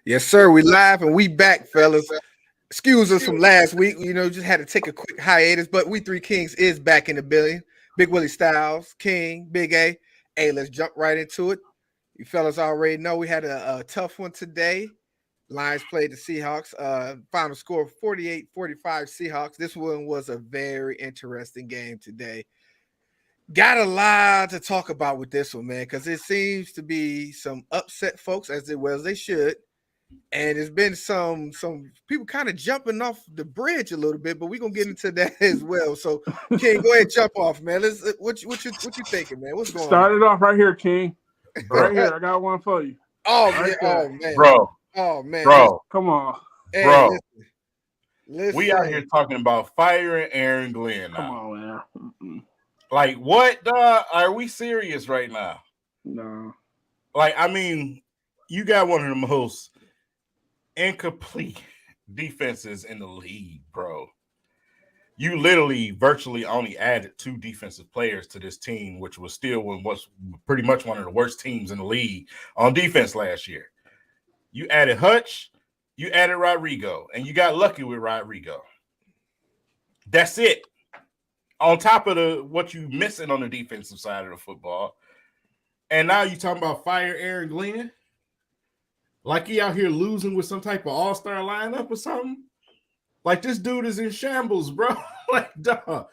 Yes, sir. We live and we back, fellas. Excuse us from last week. Just had to take a quick hiatus, but we three kings is back in the building. Big Willie Styles, King, Big A. Hey, let's jump right into it. You fellas already know we had a tough one today. Lions played the Seahawks. Final score 48-45 Seahawks. This one was a very interesting game today. Got a lot to talk about with this one, man, because it seems to be some upset folks as they should. And there's been some people kind of jumping off the bridge a little bit, but we're gonna get into that as well. So, King, go ahead, jump off, man. Let's what you thinking, man? What's going Start on? it off right here, King. Bro, Right here, I got one for you. Oh Right man, there. oh man, bro, oh man, bro, Come on, Hey, bro. listen. We out here talking about firing Aaron Glenn now. come on, man. Like, what, dog? Are we serious right now? No, Like, I mean, you got one of the most incomplete defenses in the league, bro. You literally virtually only added 2 defensive players to this team, which was still was pretty much one of the worst teams in the league on defense last year. You added Hutch, you added Rodrigo, and you got lucky with Rodrigo. That's it. On top of what you missing on the defensive side of the football. And now you talking about fire Aaron Glenn? Like he out here losing with some type of all-star lineup or something? Like this dude is in shambles, bro. Like, duh.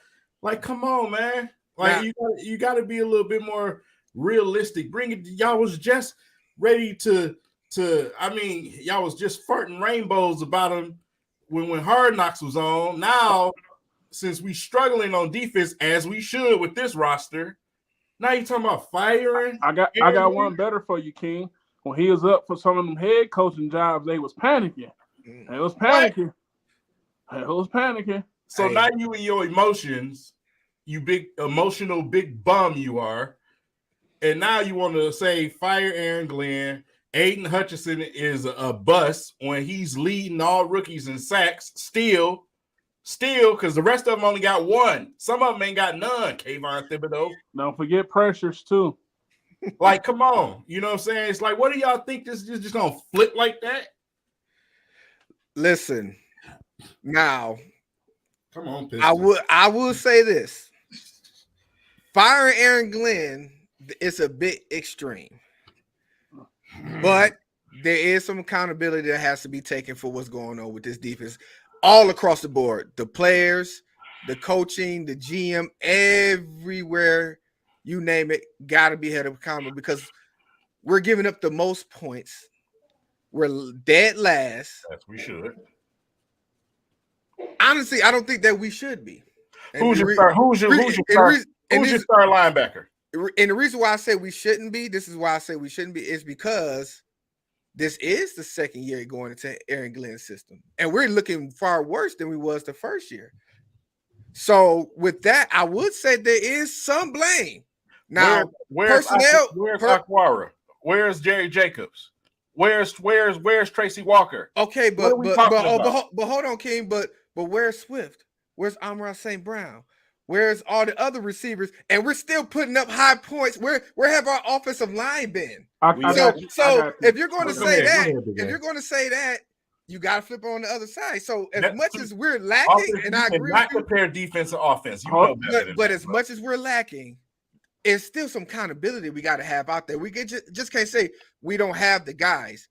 Like, come on, man. Like, you got to be a little bit more realistic. Bring it. Y'all was just ready to. I mean, y'all was just farting rainbows about him when Hard Knocks was on. Now, since we struggling on defense as we should with this roster, now you talking about firing. I got one better for you, King. When he was up for some of them head coaching jobs, they was panicking. They was panicking. They was panicking. So now you and your emotions, you big emotional big bum you are, and now you want to say fire Aaron Glenn. Aiden Hutchinson is a bust when he's leading all rookies in sacks. Still, because the rest of them only got 1. Some of them ain't got none. Kayvon Thibodeau. Don't forget pressures too. Like, come on. You know what I'm saying? It's like, what do y'all think this is just going to flip like that? Listen, now, come on, Pistons. I will say this. Firing Aaron Glenn is a bit extreme. But there is some accountability that has to be taken for what's going on with this defense all across the board. The players, the coaching, the GM, everywhere you name it, got to be held accountable because we're giving up the most points. We're dead last. Yes, we should. Honestly, I don't think that we should be. Who's your star linebacker? And the reason why I say we shouldn't be, is because this is the second year going into Aaron Glenn's system. And we're looking far worse than we was the first year. So with that, I would say there is some blame. Now, where's Aquara? Where's Jerry Jacobs? Where's Tracy Walker? Okay, but hold on, King. But where's Swift? Where's Amon St. Brown? Where's all the other receivers? And we're still putting up high points. Where have our offensive line been? If you're going to say that, you got to flip on the other side. So as much as we're lacking, and I agree, not compare defense and offense. But as much as we're lacking, it's still some accountability we got to have out there. We just can't say we don't have the guys.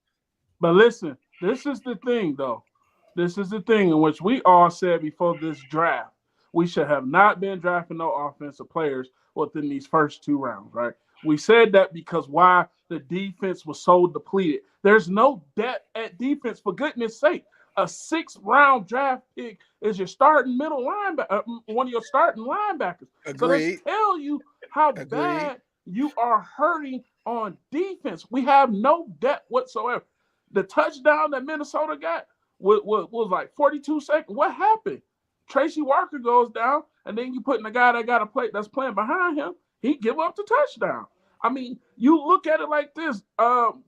But listen, this is the thing, though. This is the thing in which we all said before this draft. We should have not been drafting no offensive players within these first 2 rounds, right? We said that because why the defense was so depleted. There's no depth at defense, for goodness sake. A 6th-round draft pick is your starting middle linebacker, one of your starting linebackers. Agreed. So let's tell you how bad you are hurting on defense. We have no depth whatsoever. The touchdown that Minnesota got was like 42 seconds. What happened? Tracy Walker goes down, and then you put in the guy that got a play that's playing behind him. He give up the touchdown. I mean, you look at it like this.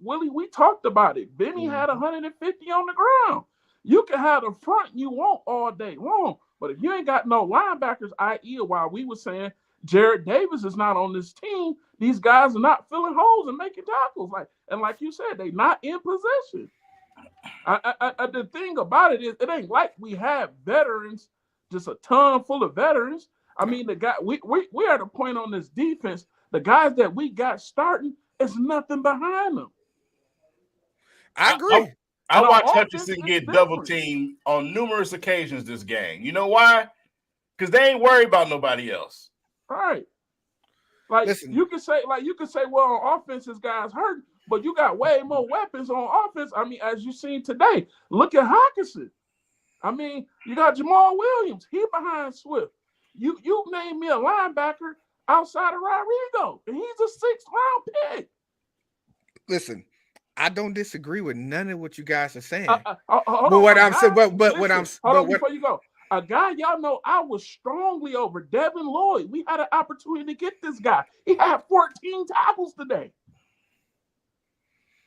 Willie, we talked about it. Benny had 150 on the ground. You can have the front you want all day long, but if you ain't got no linebackers, i.e., while we were saying Jared Davis is not on this team, these guys are not filling holes and making tackles. Like you said, they not in position. The thing about it is, it ain't like we have veterans, just a ton full of veterans. I mean, the guy we are at a point on this defense. The guys that we got starting, is nothing behind them. I agree. I watched Hutchinson get double teamed on numerous occasions this game. You know why? Because they ain't worried about nobody else. Right. Like listen, you can say, well, on offense, this guy's hurt, but you got way more weapons on offense. I mean, as you seen today, look at Hawkinson. I mean, you got Jamal Williams. He behind Swift. You name me a linebacker outside of Rodrigo, and he's a 6th-round pick. Listen, I don't disagree with none of what you guys are saying. What I'm saying, before you go, a guy y'all know I was strongly over, Devin Lloyd. We had an opportunity to get this guy. He had 14 tackles today.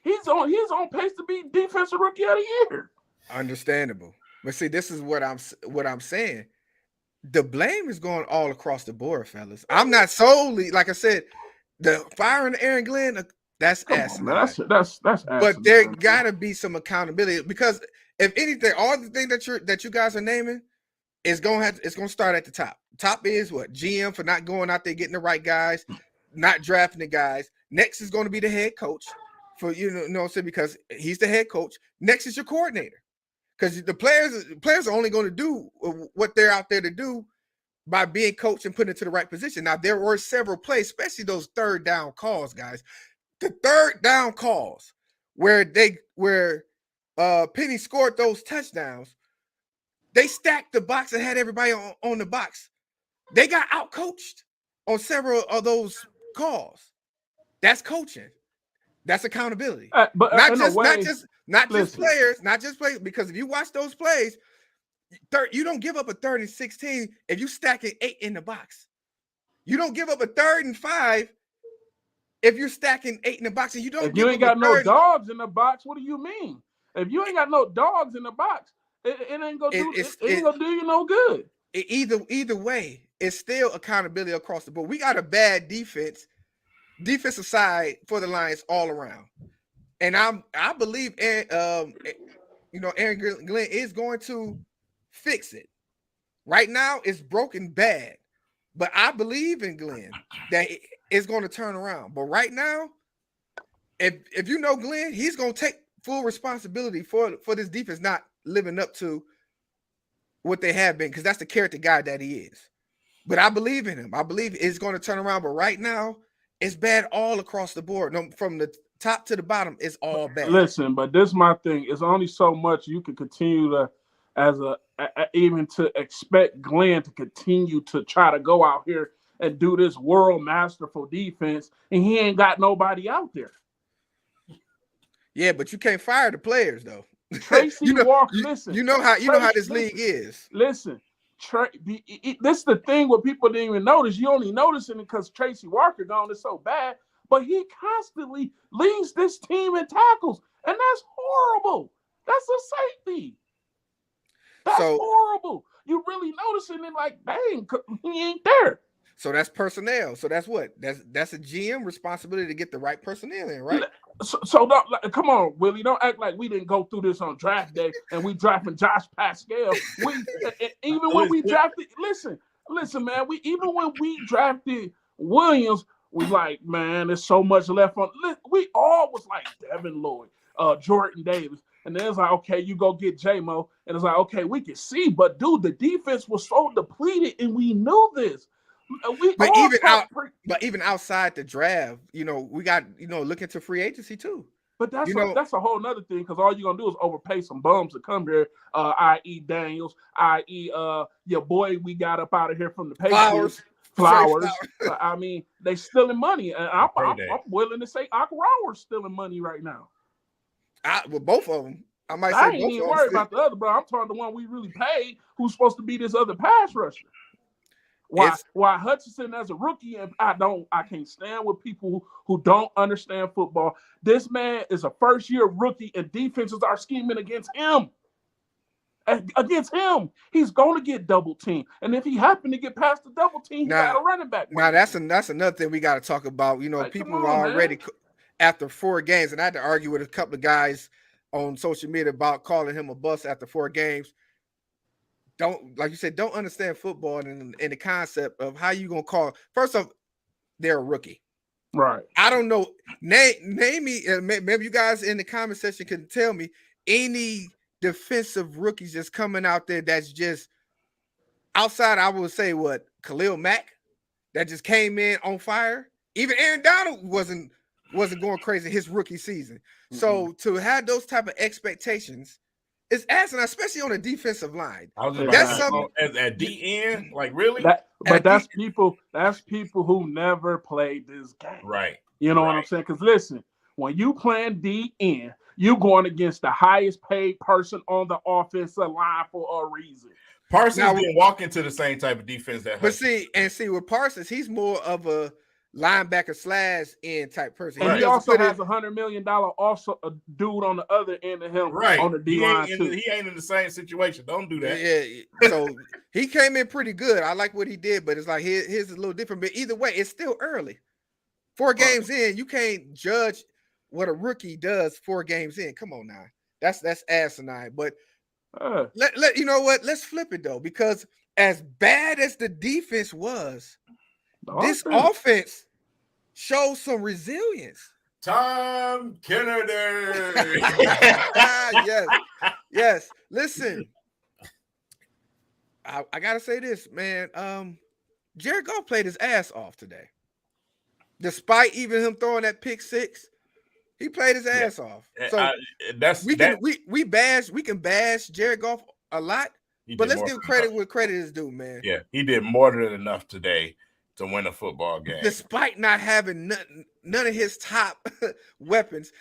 He's on pace to be defensive rookie of the year. Understandable, but see, this is what I'm saying. The blame is going all across the board, fellas. I'm not solely, like I said, the firing Aaron Glenn. That's asinine. That's but there gotta be some accountability, because if anything, all the things that you guys are naming is gonna start at the top. Top is what? GM for not going out there getting the right guys, not drafting the guys. Next is going to be the head coach for what I'm saying, because he's the head coach. Next is your coordinator, because the players are only going to do what they're out there to do by being coached and put into the right position. Now there were several plays, especially those third down calls, guys. The third down calls where Penny scored those touchdowns, they stacked the box and had everybody on the box. They got out-coached on several of those calls. That's coaching. That's accountability. But not just players, because if you watch those plays, you don't give up a 3rd and 16 if you stack it 8 in the box. You don't give up a 3rd and 5 if you're stacking 8 in the box, and you don't. If you ain't got no dogs in the box, what do you mean? If you ain't got no dogs in the box, it ain't gonna do you no good. Either way, it's still accountability across the board. We got a bad defensive side for the Lions all around, and I believe Aaron Glenn is going to fix it. Right now, it's broken bad, but I believe in Glenn that it's going to turn around. But right now, if you know Glenn, he's going to take full responsibility for this defense not living up to what they have been, because that's the character guy that he is. But I believe in him. I believe it's going to turn around. But right now, it's bad all across the board. No, from the top to the bottom, it's all bad. Listen, but this is my thing. It's only so much you can continue to, even to expect Glenn to continue to try to go out here and do this world masterful defense, and he ain't got nobody out there. Yeah, but you can't fire the players though. Tracy Walker, listen. You know how this league is. Listen, this is the thing what people didn't even notice. You only noticing it because Tracy Walker gone is so bad, but he constantly leads this team in tackles, and that's horrible. That's a safety. That's horrible. You really noticing it, like, dang, he ain't there. So that's personnel. So that's what? That's a GM responsibility to get the right personnel in, right? So don't, come on, Willie. Don't act like we didn't go through this on draft day and we drafting Josh Pascal. Even when we drafted, listen, man. Even when we drafted Williams, we like, man, there's so much left on. We all was like Devin Lloyd, Jordan Davis. And then it's like, okay, you go get J-Mo. And it's like, okay, we can see. But, dude, the defense was so depleted, and we knew this. But even outside the draft, we got, look into free agency too. But that's a whole nother thing, because all you're going to do is overpay some bums to come here, i.e. Daniels, i.e. Your boy we got up out of here from the Patriots. Flowers. I mean, they stealing money. And I'm willing to say Akarawa's stealing money right now. Both of them. I ain't even worried about the other, bro. I'm talking the one we really paid, who's supposed to be this other pass rusher. Why Hutchinson as a rookie, and I can't stand with people who don't understand football. This man is a first-year rookie, and defenses are scheming against him. He's going to get double team, and if he happened to get past the double team, he got a running back. Now that's another thing we got to talk about. People are already after 4 games, and I had to argue with a couple of guys on social media about calling him a bust after 4 games. Don't, like you said, don't understand football and the concept of how you gonna call. First off, they're a rookie. Right. I don't know. Name me. Maybe you guys in the comment section can tell me any defensive rookies just coming out there that's just outside. I would say what Khalil Mack that just came in on fire. Even Aaron Donald wasn't going crazy his rookie season. Mm-hmm. So to have those type of expectations is asinine, especially on a defensive line. I was just that's something at the end, like really. That's people who never played this game, right? You know what I'm saying? Because listen, when you playing DN, you going against the highest paid person on the offensive line for a reason. Parsons didn't walk into the same type of defense that. But see with Parsons, he's more of a linebacker / end type person. And he also has $100 million also a dude on the other end of him on the D line too. He ain't in the same situation. Don't do that. Yeah. So he came in pretty good. I like what he did, but it's like his is a little different. But either way, it's still early. 4 games in, you can't judge what a rookie does 4 games in. Come on now. That's asinine. But let you know what? Let's flip it though, because as bad as the defense was, this offense shows some resilience. Tom Kennedy. Yes. Listen, I gotta say this, man. Jared Goff played his ass off today. Despite even him throwing that pick 6, he played his ass off. So we can bash Jared Goff a lot, but let's give credit where credit is due, man. Yeah, he did more than enough today to win a football game, despite not having none of his top weapons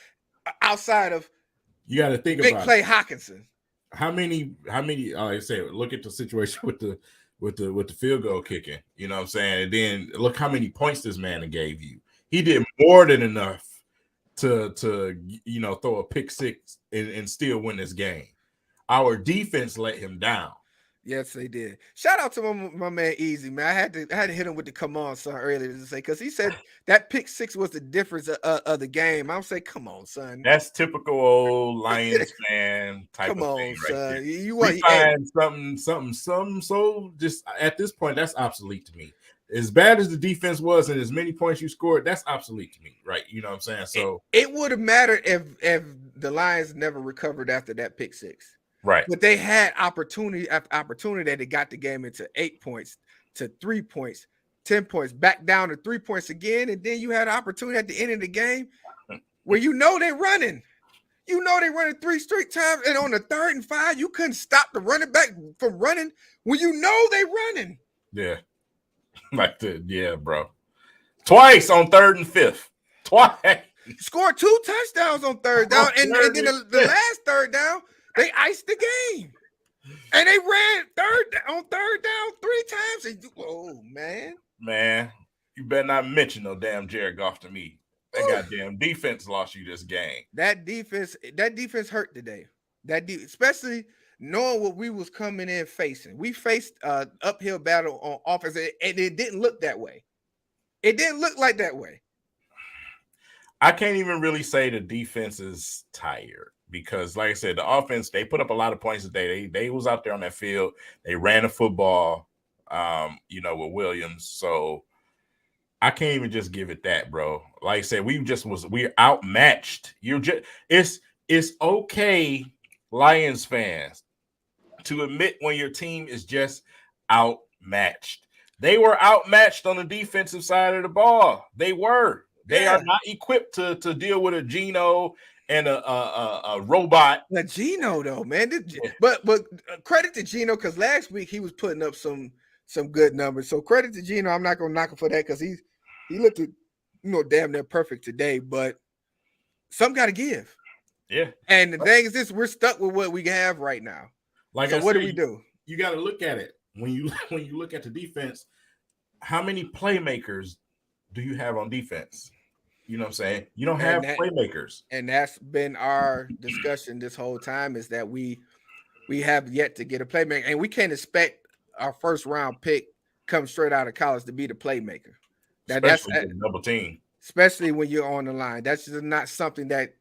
outside of. You got to think big about play Hawkinson. How many? Like I say, look at the situation with the field goal kicking. You know what I'm saying? And then look how many points this man gave you. He did more than enough to throw a pick 6 and still win this game. Our defense let him down. Yes, they did. Shout out to my man Easy, man. I had to hit him with the come on, son, earlier to say, because he said that pick 6 was the difference of the game. I'm saying, come on, son. That's typical old Lions fan type come of on, thing, son. Right you find something. So just at this point, that's obsolete to me. As bad as the defense was and as many points you scored, that's obsolete to me, right? You know what I'm saying? So it would have mattered if the Lions never recovered after that pick 6. Right. But they had opportunity after opportunity that they got the game into 8 points, to 3 points, 10 points, back down to 3 points again. And then you had an opportunity at the end of the game where they're running. They're running 3 straight times. And on the 3rd and 5, you couldn't stop the running back from running when they're running. Yeah. Bro. Twice on 3rd and 5th. Twice. Scored 2 touchdowns on 3rd down. And then the last 3rd down, they iced the game, and they ran 3rd down 3 times. And oh man, you better not mention no damn Jared Goff to me. That goddamn defense lost you this game. That defense hurt today. Especially knowing what we was coming in facing. We faced uphill battle on offense, and it didn't look that way. It didn't look like that way. I can't even really say the defense is tired. Because, like I said, the offense, they put up a lot of points today. They was out there on that field. They ran the football, with Williams. So I can't even just give it that, bro. Like I said, we're outmatched. It's okay, Lions fans, to admit when your team is just outmatched. They were outmatched on the defensive side of the ball. They were. They are not equipped to deal with a Geno and a robot. The Geno though, man. But credit to Geno, because last week he was putting up some good numbers. So credit to Geno. I'm not gonna knock him for that, because he looked damn near perfect today. But some got to give. Yeah. And the thing is, we're stuck with what we have right now. So what do we do? You got to look at it when you look at the defense. How many playmakers do you have on defense? You know what I'm saying? You don't have playmakers. And that's been our discussion this whole time, is that we have yet to get a playmaker. And we can't expect our 1st round pick come straight out of college to be the playmaker. Especially double team. Especially when you're on the line. That's just not something that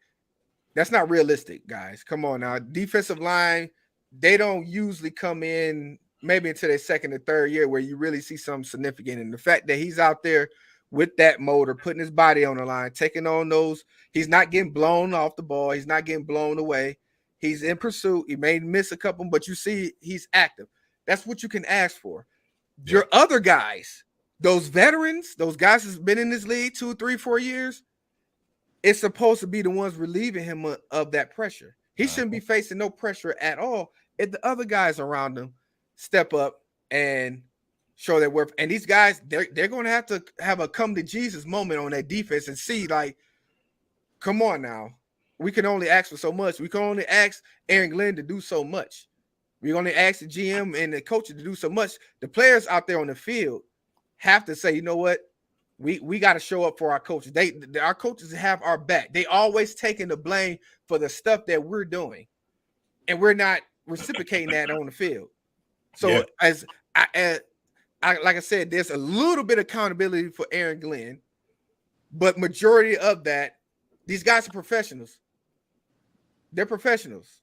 That's not realistic, guys. Come on now. Defensive line, they don't usually come in maybe into their second or third year where you really see something significant. And the fact that he's out there with that motor, putting his body on the line, taking on those, he's not getting blown off the ball. He's not getting blown away. He's in pursuit. He may miss a couple, but you see he's active. That's what you can ask for. Your other guys, those veterans, those guys that's been in this league 2, 3, 4 years, it's supposed to be the ones relieving him of that pressure. He shouldn't be facing no pressure at all if the other guys around him step up and show their worth. And these guys, they're going to have a come to Jesus moment on that defense and see, like, come on now. We can only ask for so much. We can only ask Aaron Glenn to do so much. We only ask the GM and the coaches to do so much. The players out there on the field have to say, you know what? We got to show up for our coaches. Our coaches have our back. They always taking the blame for the stuff that we're doing, and we're not reciprocating that on the field. So like I said, there's a little bit of accountability for Aaron Glenn, but majority of that, these guys are professionals. They're professionals.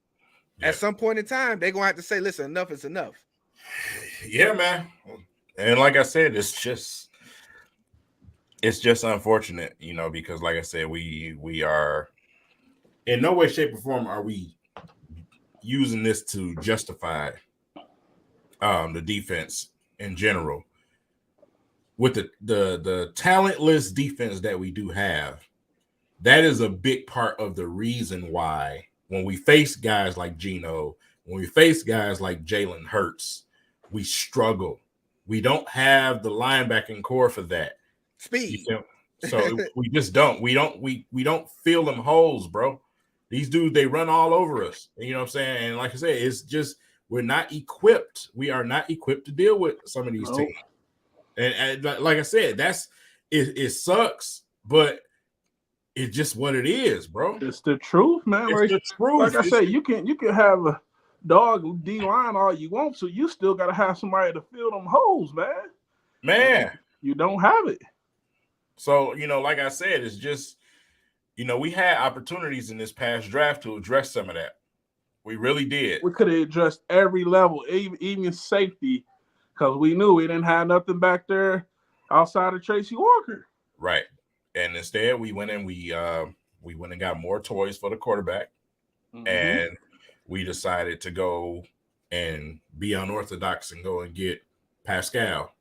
At some point in time, they're gonna have to say, "Listen, enough is enough." Yeah, man. And like I said, it's just unfortunate, you know, because like I said, we are in no way, shape, or form are we using this to justify the defense in general. With the talentless defense that we do have, that is a big part of the reason why when we face guys like Geno, when we face guys like Jalen Hurts, we struggle. We don't have the linebacking core for that. Speed. So we just don't. We don't fill them holes, bro. These dudes, they run all over us. You know what I'm saying? And like I said, it's just we're not equipped. We are not equipped to deal with some of these teams. And like I said, it sucks, but it's just what it is, bro. It's the truth, man. It's the truth. Like I said, you can have a dog D line all you want to. You still got to have somebody to fill them holes, man. Man, you don't have it. So, you know, like I said, it's just, you know, we had opportunities in this past draft to address some of that. We really did. We could have addressed every level, even safety, because we knew we didn't have nothing back there outside of Tracy Walker. Right. And instead, we went and we went and got more toys for the quarterback, and we decided to go and be unorthodox and go and get Pascal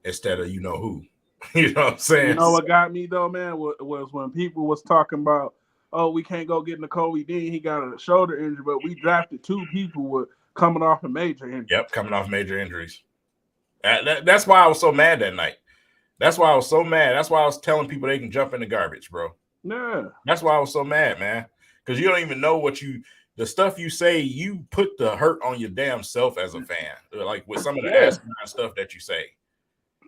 instead of you know who. You know what I'm saying? You know what got me though, man, was when people was talking about, oh, we can't go get Nakobe Dean. He got a shoulder injury, but we drafted 2 people with coming off a major injury. Yep, coming off major injuries. That's why I was so mad that night. That's why I was so mad. That's why I was telling people they can jump in the garbage, bro. Yeah. That's why I was so mad, man. Because you don't even know the stuff you say, you put the hurt on your damn self as a fan. Like with some of the asinine stuff that you say.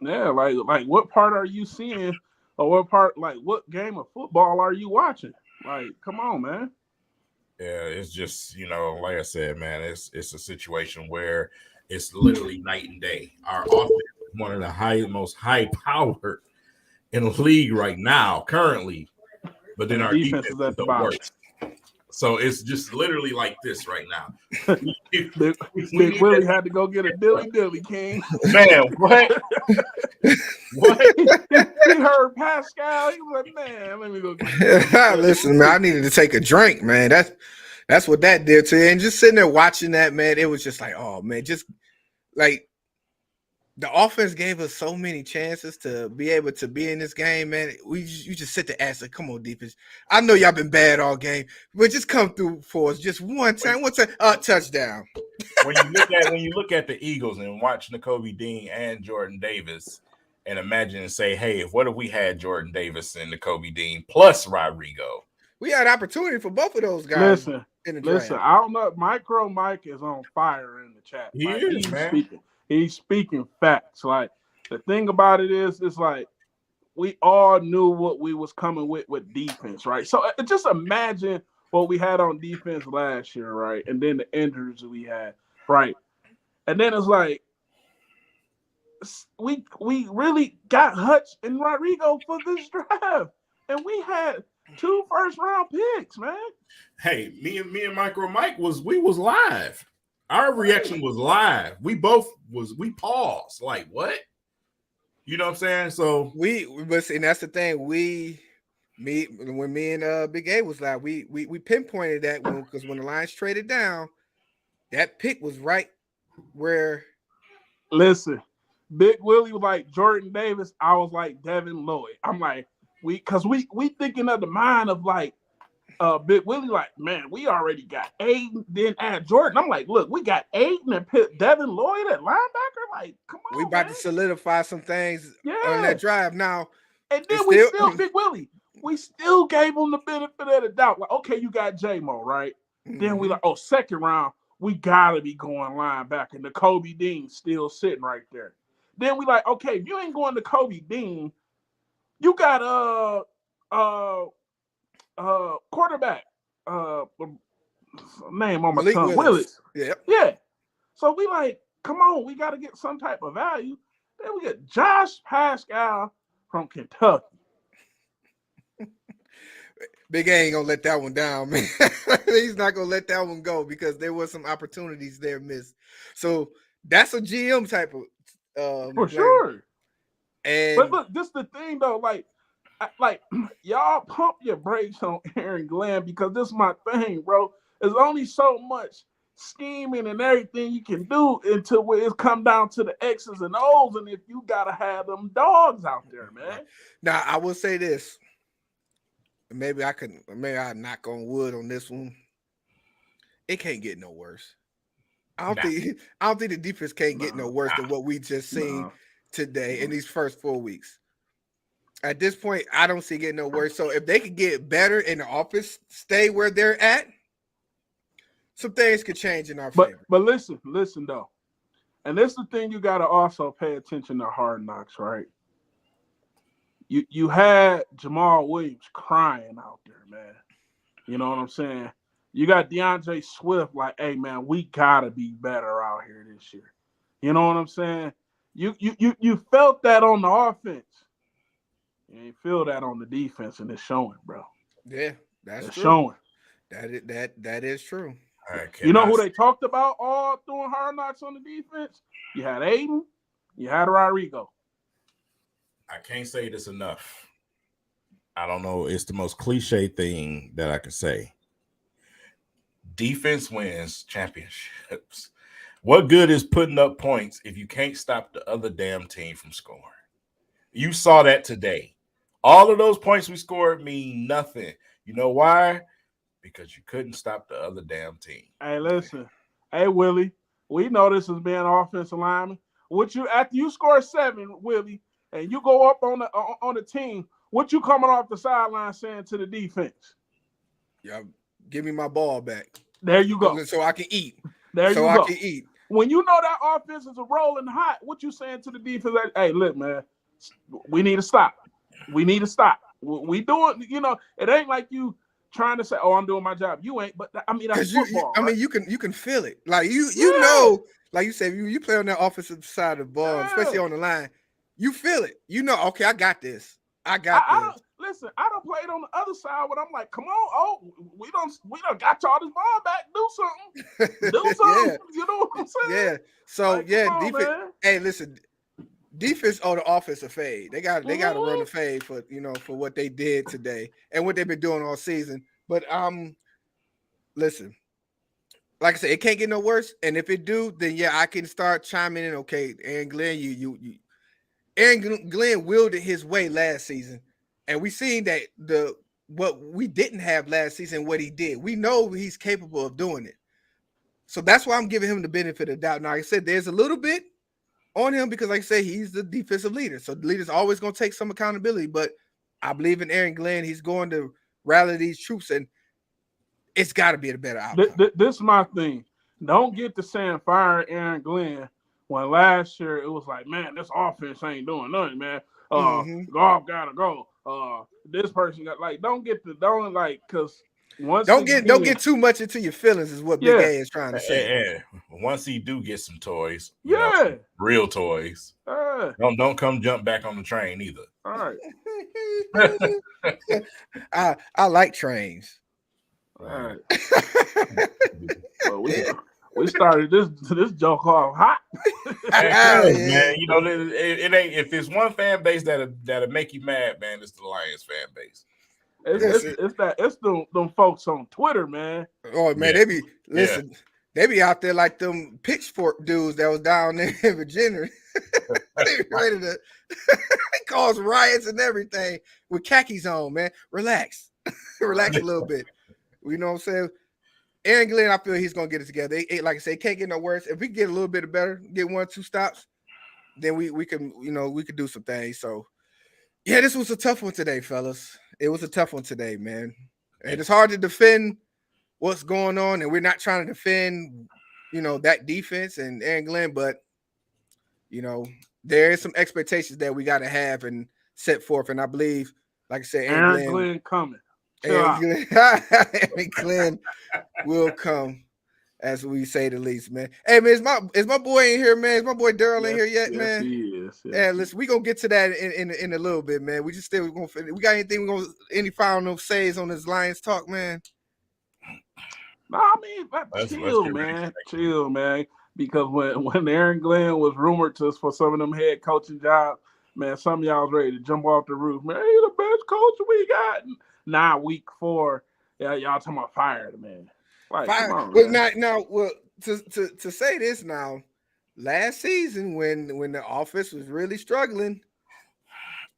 Yeah, like what part are you seeing, or what game of football are you watching? Like, come on, man. Yeah, it's just, you know, like I said, man, it's a situation where it's literally night and day. Our offense is one of the most high-powered in the league right now, currently, but then our defense is at the worst. So it's just literally like this right now. Big Willie had to go get a dilly king. Man, what? What? He heard Pascal. He was like, man, let me go get Listen, man, I needed to take a drink, man. That's what that did to you. And just sitting there watching that, man, it was just like, oh, man, just like the offense gave us so many chances to be able to be in this game, man. You just sit there and say, come on, defense. I know y'all been bad all game, but just come through for us just one time, touchdown. When you look at the Eagles and watch Nakobe Dean and Jordan Davis, and imagine and say, hey, what if we had Jordan Davis and Nakobe Dean plus Rodrigo? We had opportunity for both of those guys. Listen, I don't know. Micro Mike is on fire in the chat. He is, man. Speaking. He's speaking facts. Like, the thing about it is, it's like we all knew what we was coming with defense, right? So just imagine what we had on defense last year, right? And then the injuries we had, right? And then it's like we really got Hutch and Rodrigo for this draft, and we had 2 first-round picks, man. Hey, me and Micro Mike was live. Our reaction was live. We paused. Like, what? You know what I'm saying? So and that's the thing. When me and Big A was live, we pinpointed that because when the Lions traded down, that pick was right where. Listen, Big Willie was like Jordan Davis. I was like Devin Lloyd. I'm like, we thinking of the mind of like Big Willie, like, man, we already got Aiden, then add Jordan. I'm like, look, we got Aiden and Devin Lloyd at linebacker. Like, come on, we about man. to solidify some things on that drive now. And then we still Big Willie. We still gave him the benefit of the doubt. Like, okay, you got J-Mo, right? Mm-hmm. Then we like, second round, we gotta be going linebacker. And the Kobe Dean still sitting right there. Then we like, okay, if you ain't going to Kobe Dean, you got quarterback. Name on my tongue. Willis. Yeah. So we like, come on, we got to get some type of value. Then we get Josh Pascal from Kentucky. Big A ain't gonna let that one down, man. He's not gonna let that one go because there was some opportunities there missed. So that's a GM type of for sure. And but look, this is the thing though, like y'all pump your brakes on Aaron Glenn because this is my thing, bro. There's only so much scheming and everything you can do until where it's come down to the X's and O's, and if you gotta have them dogs out there, man. Now I will say this. Maybe I knock on wood on this one. It can't get no worse. I don't think the defense can't get no worse than what we just seen today in these first 4 weeks. At this point, I don't see it getting no worse. So if they could get better and the offense stay where they're at, some things could change in our favor. But listen though. And this is the thing you gotta also pay attention to Hard Knocks, right? You had Jamal Williams crying out there, man. You know what I'm saying? You got DeAndre Swift like, hey, man, we got to be better out here this year. You know what I'm saying? You felt that on the offense. You ain't feel that on the defense, and it's showing, bro. Yeah, it's true. Showing. That is true. You know who they talked about all doing Hard Knocks on the defense? You had Aiden. You had Rodrigo. I can't say this enough. I don't know. It's the most cliche thing that I can say. Defense wins championships. What good is putting up points if you can't stop the other damn team from scoring? You saw that today. All of those points we scored mean nothing. You know why? Because you couldn't stop the other damn team. Hey, listen. Hey, Willie, we know this as being offensive lineman. After you score 7, Willie, and you go up on the team, what you coming off the sideline saying to the defense? Yeah, give me my ball back. There you go. So I can eat. There you go. So I can eat. When you know that offense is rolling hot, what you saying to the defense? Like, hey, look, man, we need to stop. We need to stop. We doing, it ain't like you trying to say, oh, I'm doing my job. You ain't, but I mean, that's football. I mean, you can feel it. Like you know, like you said, you play on that offensive side of the ball, especially on the line. You feel it. You know, okay, I got this. I got this. I don't play it on the other side when I'm like, come on, we don't got y'all this ball back. Do something. Do something. Yeah. You know what I'm saying? Yeah. So like, defense. Man. Hey, listen, defense on the offensive fade. They got to run the fade for what they did today and what they've been doing all season. But listen, like I said, it can't get no worse. And if it do, then yeah, I can start chiming in. Okay, Aaron Glenn, Aaron Glenn wielded his way last season, and we seen that what we didn't have last season, what he did. We know he's capable of doing it. So that's why I'm giving him the benefit of the doubt. Now, like I said, there's a little bit on him because, like I said, he's the defensive leader. So the leader's always going to take some accountability. But I believe in Aaron Glenn. He's going to rally these troops, and it's got to be a better outcome. This is my thing. Don't get to saying fire Aaron Glenn when last year it was like, man, this offense ain't doing nothing, man. Golf gotta go. This person got don't because Don't get too much into your feelings is what Big A is trying to say. Once he do get some toys, real toys. Don't come jump back on the train either. All right. I like trains. All right. Well, we started this joke off hot. Man, you know it ain't. If it's one fan base that'll make you mad, man, it's the Lions fan base. It's them folks on Twitter, man. Oh man, they be out there like them pitchfork dudes that was down there in Virginia. They ready to cause riots and everything with khakis on, man. Relax. Relax a little bit. You know what I'm saying? Aaron Glenn, I feel he's gonna get it together. Like I say, can't get no worse. If we get a little bit better, get 1-2 stops, then we can do some things. So yeah, this was a tough one today, fellas. It was a tough one today, man. And it's hard to defend what's going on, and we're not trying to defend, that defense and Aaron Glenn, but there is some expectations that we got to have and set forth. And I believe, like I said, Aaron Glenn coming. Aaron Glenn will come, as we say the least, man. Hey man, is my boy in here, man? Is my boy Daryl in here yet, man? He is. Yes. Yeah, listen, we gonna get to that in a little bit, man. We got anything any final says on this Lions talk, man? No, I mean, chill, man. Because when Aaron Glenn was rumored to us for some of them head coaching jobs, man, some of y'all was ready to jump off the roof, man. He's the best coach we got. Now week 4, y'all talking about fire the man. Like, fire. Come on, well, man. now, to say this now, last season when the offense was really struggling,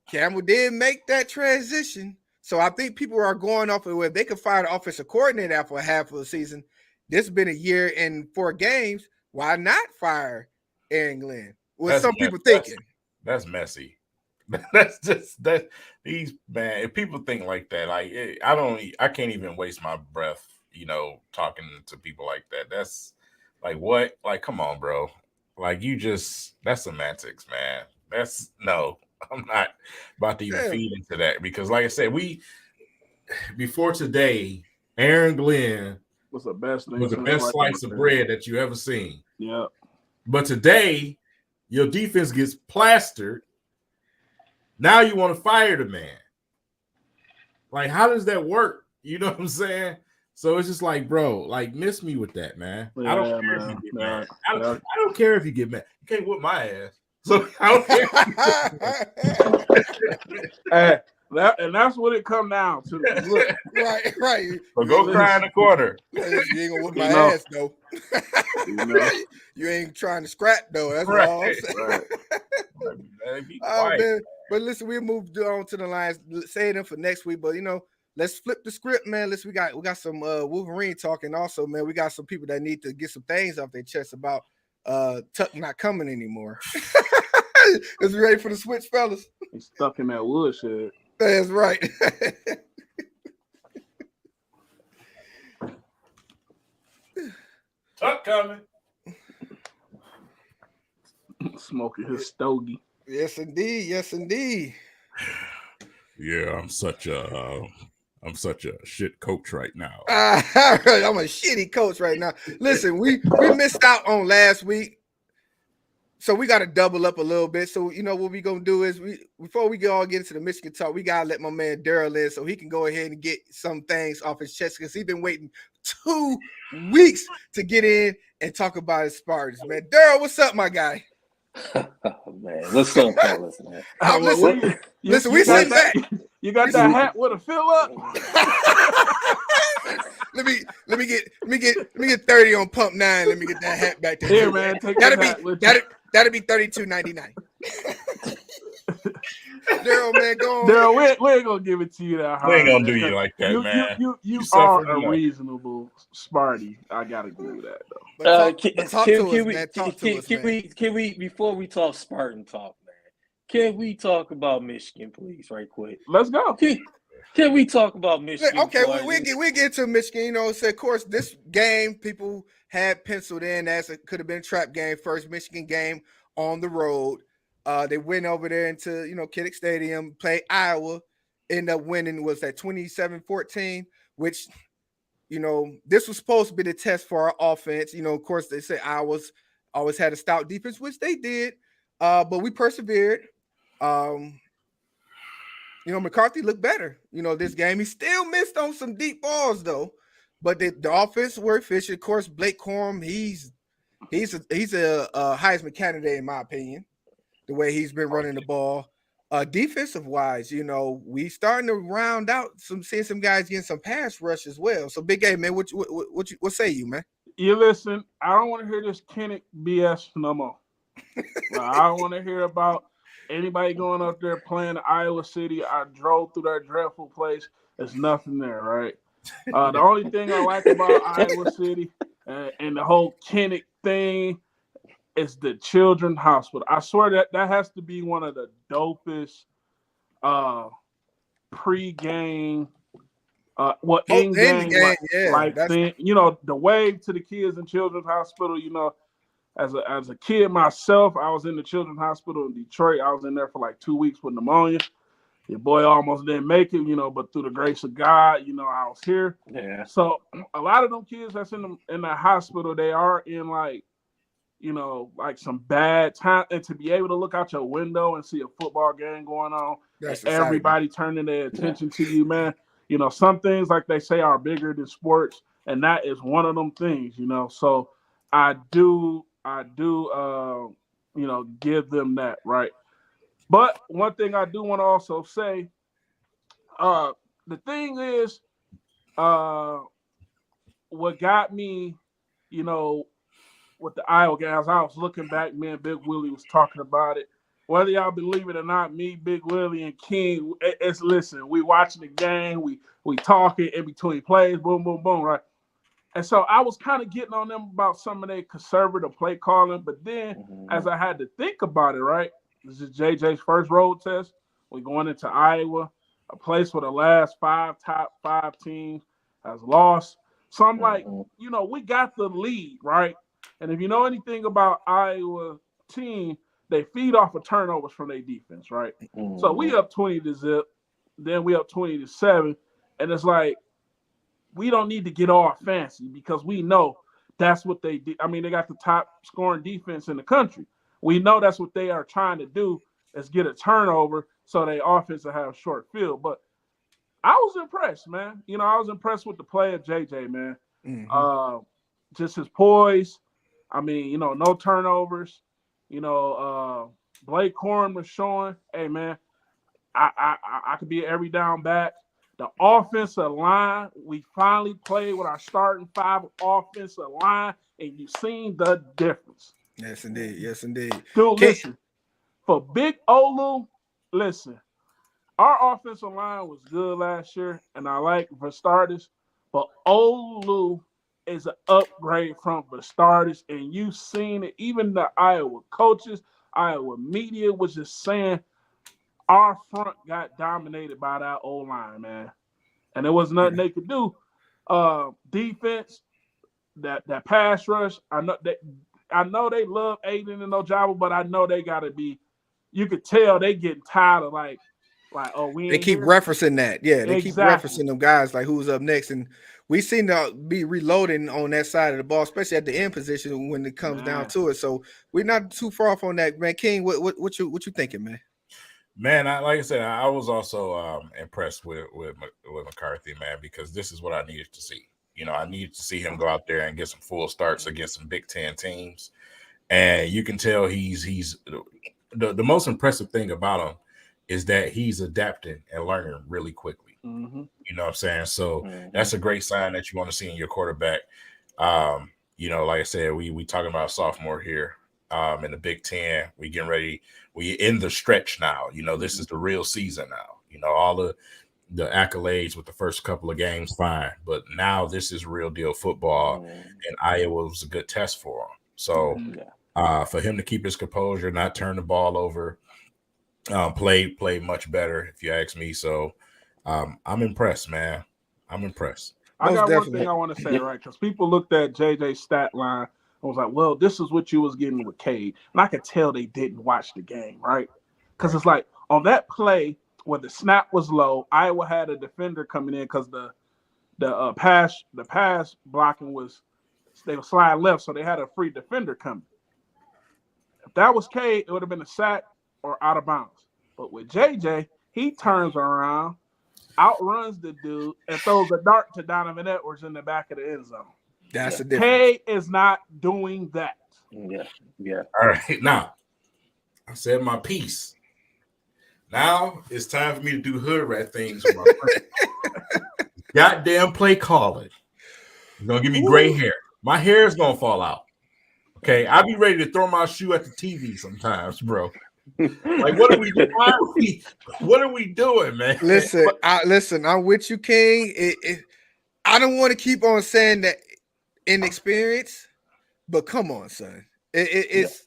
Campbell did make that transition. So I think people are going off of where they could fire the offensive coordinator after half of the season. This has been a year and 4 games. Why not fire Aaron Glenn? Some people thinking. That's messy. That's just that these man. If people think like that, like I can't even waste my breath, talking to people like that. That's like what? Like, come on, bro. Like that's semantics, man. I'm not about to even feed into that because, like I said, before today, Aaron Glenn was the best slice of bread that you ever seen. Yeah. But today, your defense gets plastered. Now you want to fire the man. Like, how does that work? You know what I'm saying? So it's just like, bro, like, miss me with that, man. Yeah, I don't care if you get mad. I don't care if you get mad. You can't whip my ass. So I don't care. And that's what it come down to. Look. Right. But go cry in the corner. You ain't gonna whip my ass though. You ain't trying to scrap though. That's all I'm saying. Man. But listen, we moved on to the Lions, saying them for next week. But let's flip the script, man. We got some Wolverine talking. Also, man, we got some people that need to get some things off their chest about Tuck not coming anymore. Is we ready for the switch, fellas? He's stuck in that woodshed. That's right. Tuck coming. Smoking his stogie. Yes, indeed. Yeah, I'm such a shit coach right now. I'm a shitty coach right now. Listen, we missed out on last week, so we got to double up a little bit. So what we gonna do is before we all get into the Michigan talk, we gotta let my man Daryl in so he can go ahead and get some things off his chest because he's been waiting 2 weeks to get in and talk about his Spartans. Man, Daryl, what's up, my guy? Oh, man, what's up, fellas, man? Listen, we sitting back. You got that hat with a fill up? let me get 30 on pump 9. Let me get that hat back there. Here, man, take that'll be $32.99. Daryl, man, go on. Daryl, we ain't gonna give it to you that hard. We ain't gonna do you like that, man. You are a reasonable Sparty. I gotta give you that though. Can we before we talk Spartan talk, man? Can we talk about Michigan, please, right quick? Let's go. Can we talk about Michigan? Okay, we get to Michigan. So of course, this game people had penciled in as it could have been a trap game, first Michigan game on the road. They went over there into Kinnick Stadium, played Iowa, ended up winning. Was that 27-14? Which this was supposed to be the test for our offense. Of course, they say Iowa's always had a stout defense, which they did, but we persevered. McCarthy looked better. This game he still missed on some deep balls though, but the offense were efficient. Of course, Blake Corum, he's a Heisman candidate in my opinion. The way he's been running the ball, defensive wise, we starting to round out seeing some guys getting some pass rush as well. So Big A, man, what say you, man? You listen, I don't want to hear this Kinnick BS no more. I don't want to hear about anybody going up there playing Iowa City. I drove through that dreadful place. There's nothing there, right? The only thing I like about Iowa City and the whole Kinnick thing is the children's hospital. I swear that has to be one of the dopest pre-game, in-game thing. The wave to the kids in children's hospital. As a kid myself, I was in the children's hospital in Detroit. I was in there for like 2 weeks with pneumonia. Your boy almost didn't make it, but through the grace of God, I was here. Yeah. So a lot of them kids that's in the hospital, they are in like some bad time, and to be able to look out your window and see a football game going on, that's everybody turning their attention to you, man. Some things, like they say, are bigger than sports, and that is one of them things, So I do, give them that, right? But one thing I do want to also say, the thing is, what got me, with the Iowa guys, I was looking back, me and Big Willie was talking about it. Whether y'all believe it or not, me, Big Willie, and King, listen, we watching the game, we talking in between plays, boom, boom, boom, right? And so I was kind of getting on them about some of their conservative play calling, but then as I had to think about it, right, this is JJ's first road test. We're going into Iowa, a place where the last top five teams has lost. So I'm like, we got the lead, right? And if you know anything about Iowa team, they feed off of turnovers from their defense, right? So we up 20-0, then we up 20-7, and it's like we don't need to get all fancy because we know that's what they did. I mean, they got the top scoring defense in the country. We know that's what they are trying to do is get a turnover so their offense will have a short field. But I was impressed, man. I was impressed with the play of JJ, man. Just his poise. I mean, no turnovers. Blake Corum was showing, hey, man, I could be every down back. The offensive line, we finally played with our starting five offensive line, and you've seen the difference. Yes, indeed. Yes, indeed. Dude, listen, for Big Olu, listen, our offensive line was good last year, and I like Vastardis, but Olu is an upgrade from Vastardis, and you've seen it. Even the Iowa coaches, Iowa media was just saying our front got dominated by that O-line, man. And there was nothing they could do. Defense, that pass rush, I know they love Aiden and Ojabo, but I know they gotta be, you could tell they getting tired of like, they keep referencing that. Yeah, they keep referencing them guys like who's up next. And we seem to be reloading on that side of the ball, especially at the end position when it comes down to it. So we're not too far off on that, man. King, what you thinking, man? Man, like I said, I was also impressed with McCarthy, man, because this is what I needed to see. I needed to see him go out there and get some full starts against some Big Ten teams, and you can tell he's the most impressive thing about him is that he's adapting and learning really quickly. You know what I'm saying? So that's a great sign that you want to see in your quarterback. Like I said, we talking about a sophomore here. In the Big Ten, we getting ready. We in the stretch now. This is the real season now. All the accolades with the first couple of games, fine, but now this is real deal football, and Iowa was a good test for him. So for him to keep his composure, not turn the ball over, play much better, if you ask me. So I'm impressed, man. I'm impressed. I got one thing I want to say, right? Because people looked at JJ's stat line. I was like, well, this is what you was getting with Cade. And I could tell they didn't watch the game, right? Because it's like on that play where the snap was low, Iowa had a defender coming in because the the pass blocking was they were slide left, so they had a free defender coming. If that was K, it would have been a sack or out of bounds. But with JJ, he turns around, outruns the dude, and throws a dart to Donovan Edwards in the back of the end zone. That's the difference. K is not doing that. Yeah. All right, now I said my piece. Now it's time for me to do hood rat things with my friend. Goddamn play calling. It's gonna give me gray hair. My hair is gonna fall out. Okay, I'll be ready to throw my shoe at the TV sometimes, bro. Like, what are we doing? What are we doing, man? Listen, I'm with you, King. I don't want to keep on saying that inexperience, but come on, son. It's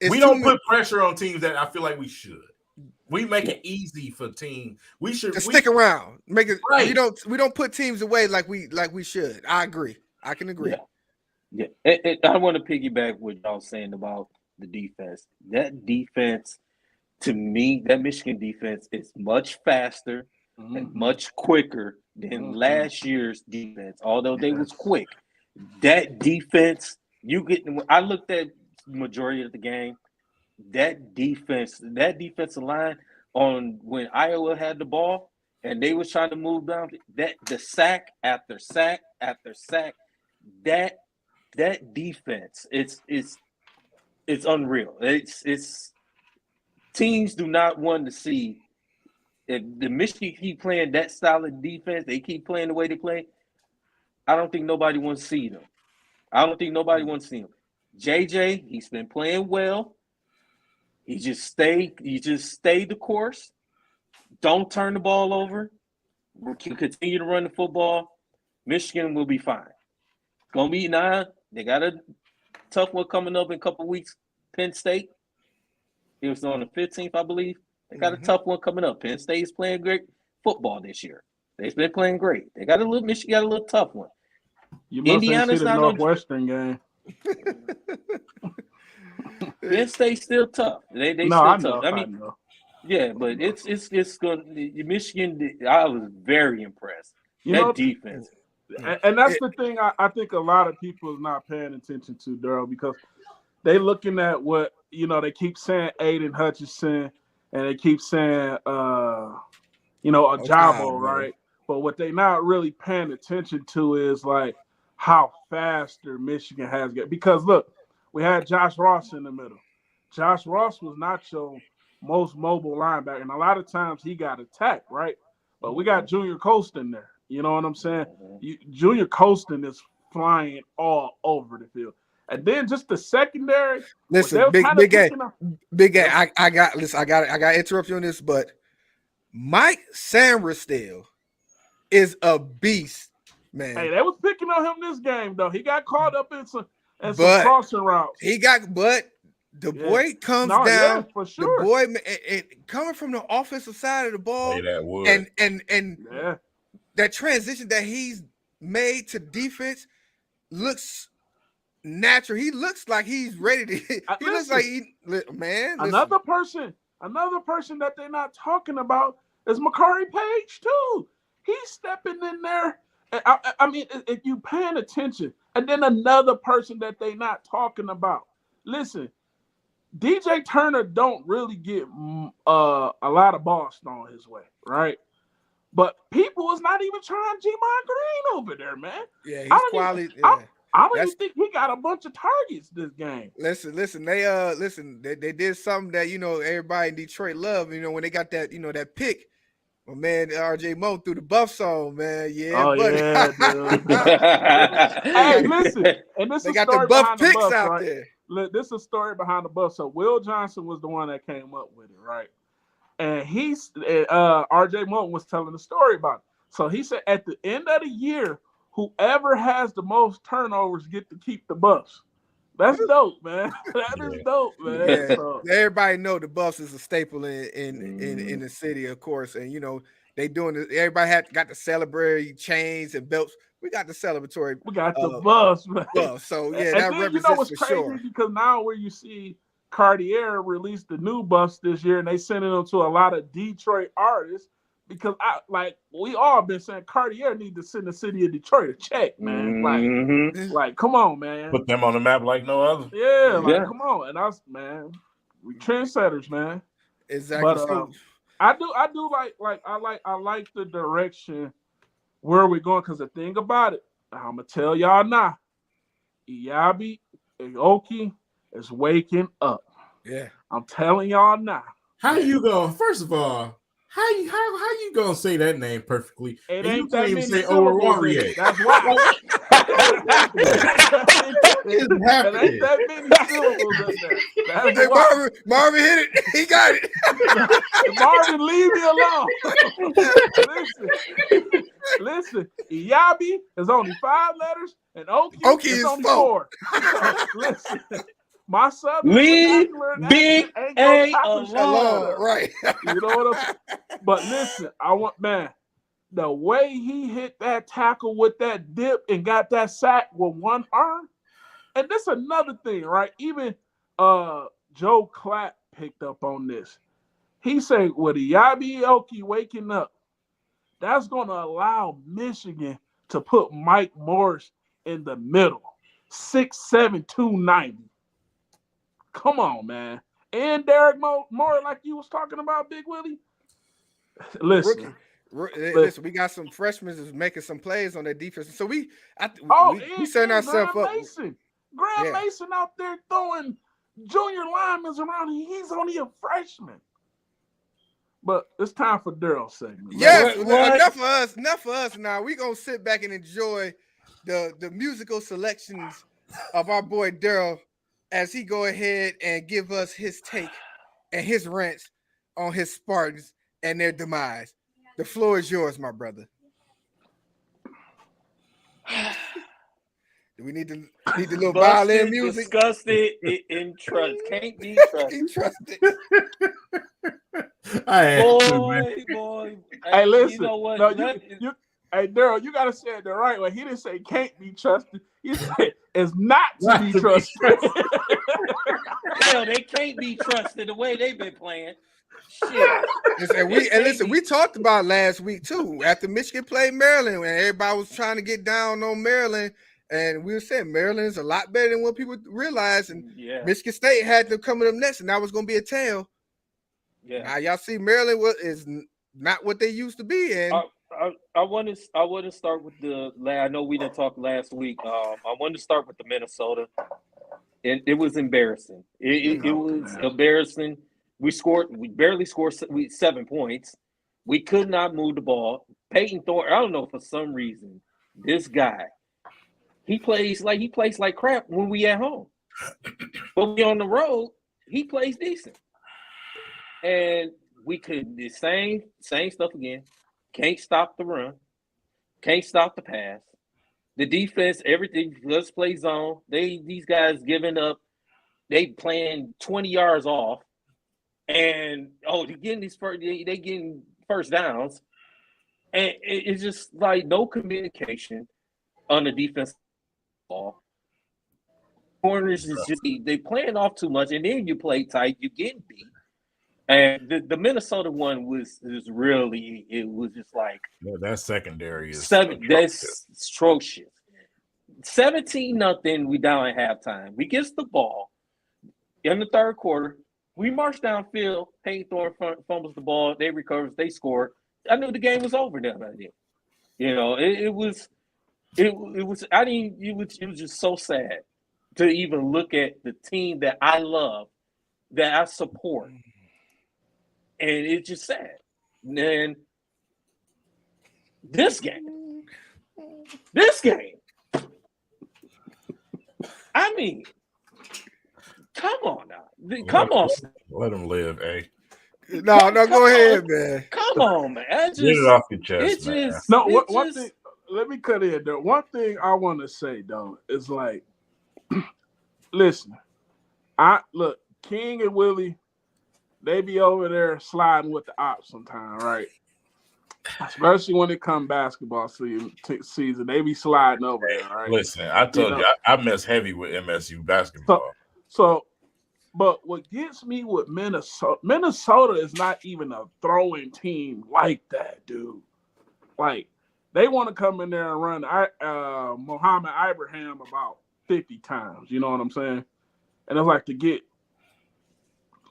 we don't put pressure on teams that I feel like we should. We make it easy for teams. We should stick around. Make it right. We don't put teams away like we should. I agree. I can agree. Yeah. I want to piggyback what y'all saying about the defense. That defense, to me, that Michigan defense is much faster and much quicker than last year's defense. Although they was quick, that defense, I looked at the majority of the game. That defensive line on when Iowa had the ball and they was trying to move down, the sack after sack after sack, that defense, it's unreal. It's teams do not want to see if the Michigan keep playing that style of defense, they keep playing the way they play. I don't think nobody wants to see them. JJ, he's been playing well. He just stay the course. Don't turn the ball over. We'll continue to run the football. Michigan will be fine. Gonna be now. They got a tough one coming up in a couple weeks. Penn State. It was on the 15th, I believe. They got a tough one coming up. Penn State's playing great football this year. They've been playing great. Michigan got a little tough one. You must Indiana's see the not Northwestern game. Penn State's still tough. They still tough. I know. Yeah, but it's going. Michigan. I was very impressed. Defense. And that's the thing I think a lot of people is not paying attention to, Daryl, because they looking at what they keep saying Aiden Hutchinson and they keep saying Ajabo, right? But what they not really paying attention to is like how faster Michigan has got. Because look, we had Josh Ross in the middle. Josh Ross was not your most mobile linebacker, and a lot of times he got attacked, right? But we got Junior Colston there. You know what I'm saying? Junior Colston is flying all over the field. And then just the secondary. Listen, Big A. I got to interrupt you on this, but Mike Sammerstill is a beast, man. Hey, they was picking on him this game, though. He got caught up in some crossing routes. The boy comes down for sure. The boy coming from the offensive side of the ball, and that transition that he's made to defense looks natural. He looks like he's ready to. Looks like another person that they're not talking about is Makari Page too. He's stepping in there. I mean, if you paying attention, and then another person that they're not talking about. Listen, DJ Turner don't really get a lot of balls thrown his way, right? But people is not even trying G-Mon Green over there, man. Yeah, he's quality. I don't even think he got a bunch of targets this game. Listen. They did something that everybody in Detroit loved. When they got that that pick. My man RJ Mo threw the buff song, man. Yeah, buddy. Yeah, hey, listen, and this they is got the buff picks out right? there. Look, this is a story behind the buff. So Will Johnson was the one that came up with it, right? And RJ Moulton was telling the story about it. So he said at the end of the year, whoever has the most turnovers get to keep the buffs. That's dope, man. That is dope, man. Yeah. So, everybody know the buffs is a staple in the city, of course. And they doing it. Everybody got the celebratory chains and belts. We got the celebratory. We got the buffs, man. Buffs. So yeah, and that then, represents what's for crazy sure. Because now where you see Cartier released the new buffs this year, and they sending them to a lot of Detroit artists because we all been saying Cartier need to send the city of Detroit a check, man. Like, come on, man. Put them on the map like no other. Yeah, come on. And man, we trendsetters, man. Exactly. But I like the direction where we're going, because the thing about it, I'm gonna tell y'all now, Iyabi Aoki is waking up. Yeah, I'm telling y'all now. How you going? First of all, how you gonna say that name perfectly? It and you ain't that can't many even say syllables in it. That's why. It ain't that many syllables in there. That's hey, why. Marvin hit it. He got it. Marvin, leave me alone. Listen. Iyabi is only 5 letters, and Oki is only 4. So, listen. My Southern Leave Big ain't A gonna alone. Right. You know what I'm saying? But listen, the way he hit that tackle with that dip and got that sack with one arm, and this is another thing, right? Even Joe Clapp picked up on this. He said, with Iyabi Oki waking up, that's going to allow Michigan to put Mike Morris in the middle. 6'7", 290. Come on, man. And Derek Moore, like you was talking about, Big Willie. Listen. Listen, we got some freshmen that's making some plays on their defense. So we setting ourselves up. Graham Mason out there throwing junior linemen around. He's only a freshman. But it's time for Daryl's segment. Yes, enough for us now. We're going to sit back and enjoy the musical selections of our boy Daryl as he go ahead and give us his take and his rants on his Spartans and their demise. The floor is yours, my brother. Do we need the little violin music? Disgusted in trust. Can't be trusted. Boy. Hey, listen. You know what? No, hey, Daryl, you gotta say it the right way. He didn't say can't be trusted. He said it's not to be trusted. Hell, they can't be trusted the way they've been playing. Shit. Listen, we talked about last week too. After Michigan played Maryland, and everybody was trying to get down on Maryland, and we were saying Maryland's a lot better than what people realize. And Michigan State had them coming up next, and that was going to be a tail. Yeah. Now y'all see Maryland is not what they used to be. And I want to start with I know we didn't talk last week. I wanted to start with the Minnesota. And it was embarrassing. It was embarrassing. We barely scored 7 points. We could not move the ball. Peyton Thorne, I don't know, for some reason, this guy, he plays like crap when we at home. But we on the road, he plays decent. And we could the same stuff again. Can't stop the run. Can't stop the pass. The defense, everything, let's play zone. These guys giving up. They playing 20 yards off. And they getting first downs. And it's just like no communication on the defense ball. Corners is just they playing off too much, and then you play tight, you getting beat. And the Minnesota one was really, it was just like that secondary is that's atrocious. 17-0, we down at halftime. We get the ball in the third quarter. We march downfield. Peyton Thorne fumbles the ball. They recover. They score. I knew the game was over then. You know, it was. It was just so sad to even look at the team that I love, that I support, and it's just sad. And then this game. I mean, come on now. Come on. Let him live, eh? No, go ahead, man. Come on, man. Get it off your chest, man. One thing, let me cut in there. One thing I want to say, though, is like, listen, King and Willie, they be over there sliding with the ops sometimes, right? Especially when it come basketball season, they be sliding over there, right? Listen, I told you, I mess heavy with MSU basketball. So But what gets me with Minnesota is not even a throwing team like that, dude. Like, they want to come in there and run Muhammad Ibrahim about 50 times. You know what I'm saying? And it's like to get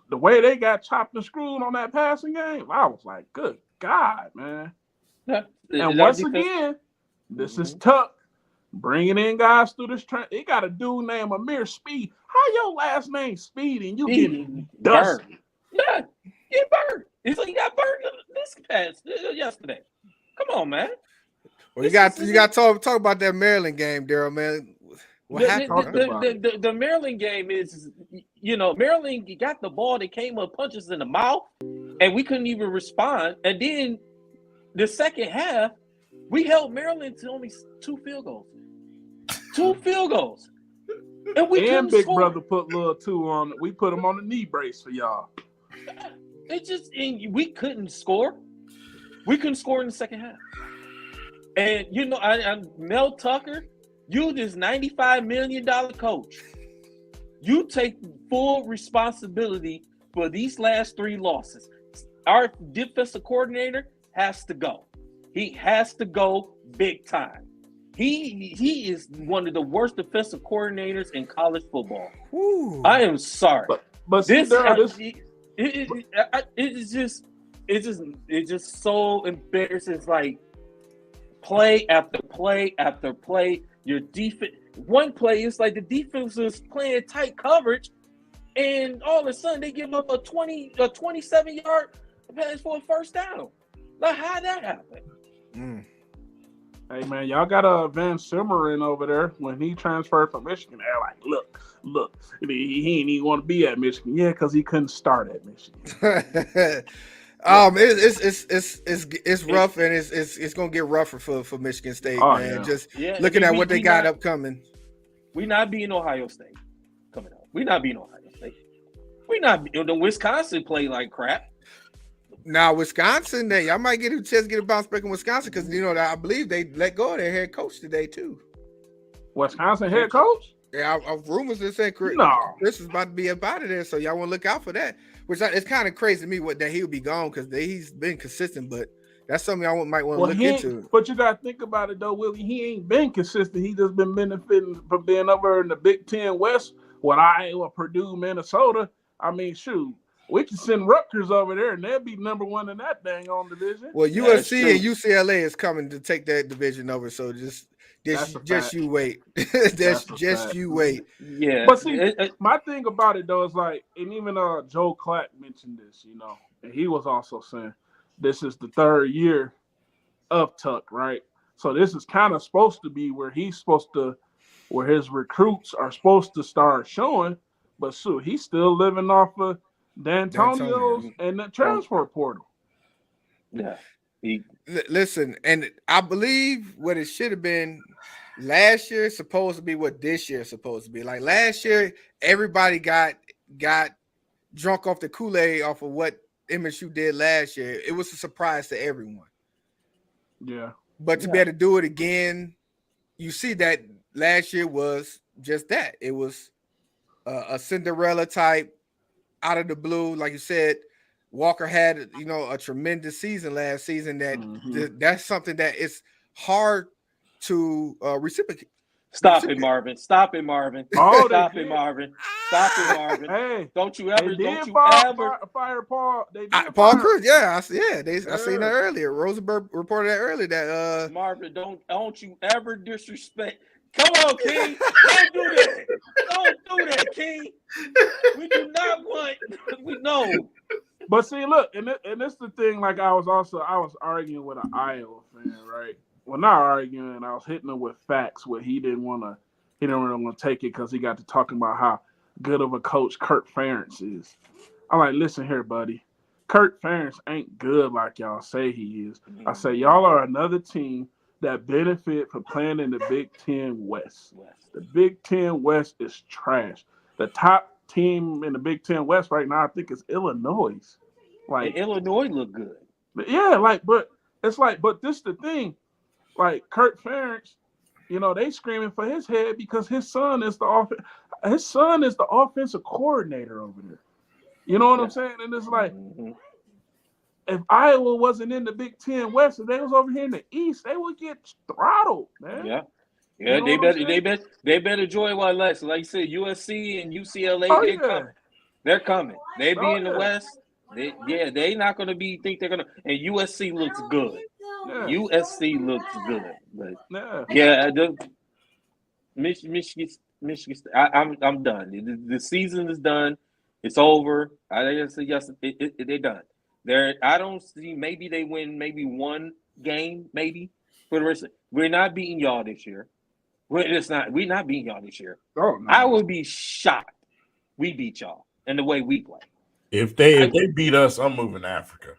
the way they got chopped and screwed on that passing game. I was like, good God, man. Yeah. And once again, this is Tuck bringing in guys through this train. They got a dude named Amir Speed. How your last name Speed and you getting dusted? Yeah, get burned. It's like he got burned yesterday. Come on, man. Well, you got to talk about that Maryland game, Daryl, man. What happened? The Maryland game is, Maryland got the ball. They came up, punches in the mouth, and we couldn't even respond. And then the second half, we held Maryland to only 2 field goals. 2 field goals. And Big Brother put little 2 on. We put him on the knee brace for y'all. We couldn't score. We couldn't score in the second half. And I'm Mel Tucker. You this $95 million coach. You take full responsibility for these last 3 losses. Our defensive coordinator has to go. He has to go big time. He is one of the worst defensive coordinators in college football. Ooh. I am sorry, but it's just so embarrassing. It's like play after play after play. Your defense, one play, it's like the defense is playing tight coverage, and all of a sudden they give up a 27-yard pass for a first down. Like, how'd that happen? Hey, man, y'all got Van Simmeren over there. When he transferred from Michigan, they're like, look, he ain't even want to be at Michigan. Yeah, because he couldn't start at Michigan. It's rough, and it's gonna get rougher for Michigan State, man. Yeah. Just looking at what they got upcoming. We not beating Ohio State coming up. We not beating Ohio State. We not the Wisconsin play like crap. Now Wisconsin, y'all might get a chance to get a bounce back in Wisconsin because I believe they let go of their head coach today too. Wisconsin head coach? Yeah, rumors that say Chris is about to be up out of there, so y'all want to look out for that. Which it's kind of crazy to me that he'll be gone because he's been consistent, but that's something y'all might want to look into. But you got to think about it though, Willie. He ain't been consistent. He just been benefiting from being over in the Big Ten West with Iowa, Purdue, Minnesota. I mean, shoot. We can send Rutgers over there, and they'll be number 1 in that dang on division. Well, USC and UCLA is coming to take that division over, so just you wait. just you wait. Yeah. But see, my thing about it though is like, and even Joe Clack mentioned this, and he was also saying this is the 3rd year of Tuck, right? So this is kind of supposed to be where his recruits are supposed to start showing, but he's still living off of D'Antonio's and the transfer portal. Yeah. Listen, and I believe what it should have been last year is supposed to be what this year is supposed to be. Like last year, everybody got drunk off the Kool-Aid off of what MSU did last year. It was a surprise to everyone. Yeah. But to be able to do it again, you see that last year was just that. It was a Cinderella type out of the blue. Like you said, Walker had, a tremendous season last season. That's something that is hard to reciprocate. Stop it, Marvin. Stop it, Marvin. Stop it, Marvin. Hey, don't you ever fire Paul. Paul Cruz, I seen that earlier. Rosenberg reported that earlier that Marvin, don't you ever disrespect. Come on, King. Don't do that. Don't do that, King. We do not want. We know. But see, look, and this the thing. Like I was arguing with an Iowa fan, right? Well, not arguing. I was hitting him with facts where he didn't really want to take it because he got to talking about how good of a coach Kirk Ferentz is. I'm like, listen here, buddy. Kirk Ferentz ain't good like y'all say he is. I say y'all are another team that benefit from playing in the Big Ten West. The Big Ten West is trash. The top team in the Big Ten West right now, I think, is Illinois. Like, and Illinois look good. Yeah, but this the thing. Like Kirk Ferentz, you know, they screaming for his head because his son is the offensive coordinator over there. You know what I'm saying? And it's like, if Iowa wasn't in the Big Ten West, if they was over here in the East, they would get throttled, man. Yeah. You Yeah, know they better enjoy while less. Like you said, USC and UCLA, Oh, they're yeah. coming. They're coming. They be Oh, in the yeah. West. They not gonna think they're gonna. And USC looks good. Yeah. USC looks good, but Yeah. Michigan. I'm done. The season is done. It's over. I guess yes, they're done. I don't see. Maybe they win. Maybe one game. Maybe for the rest. We're not beating y'all this year. We're not beating y'all this year. Oh, no. I would be shocked. We beat y'all in the way we play. If they beat us, I'm moving to Africa.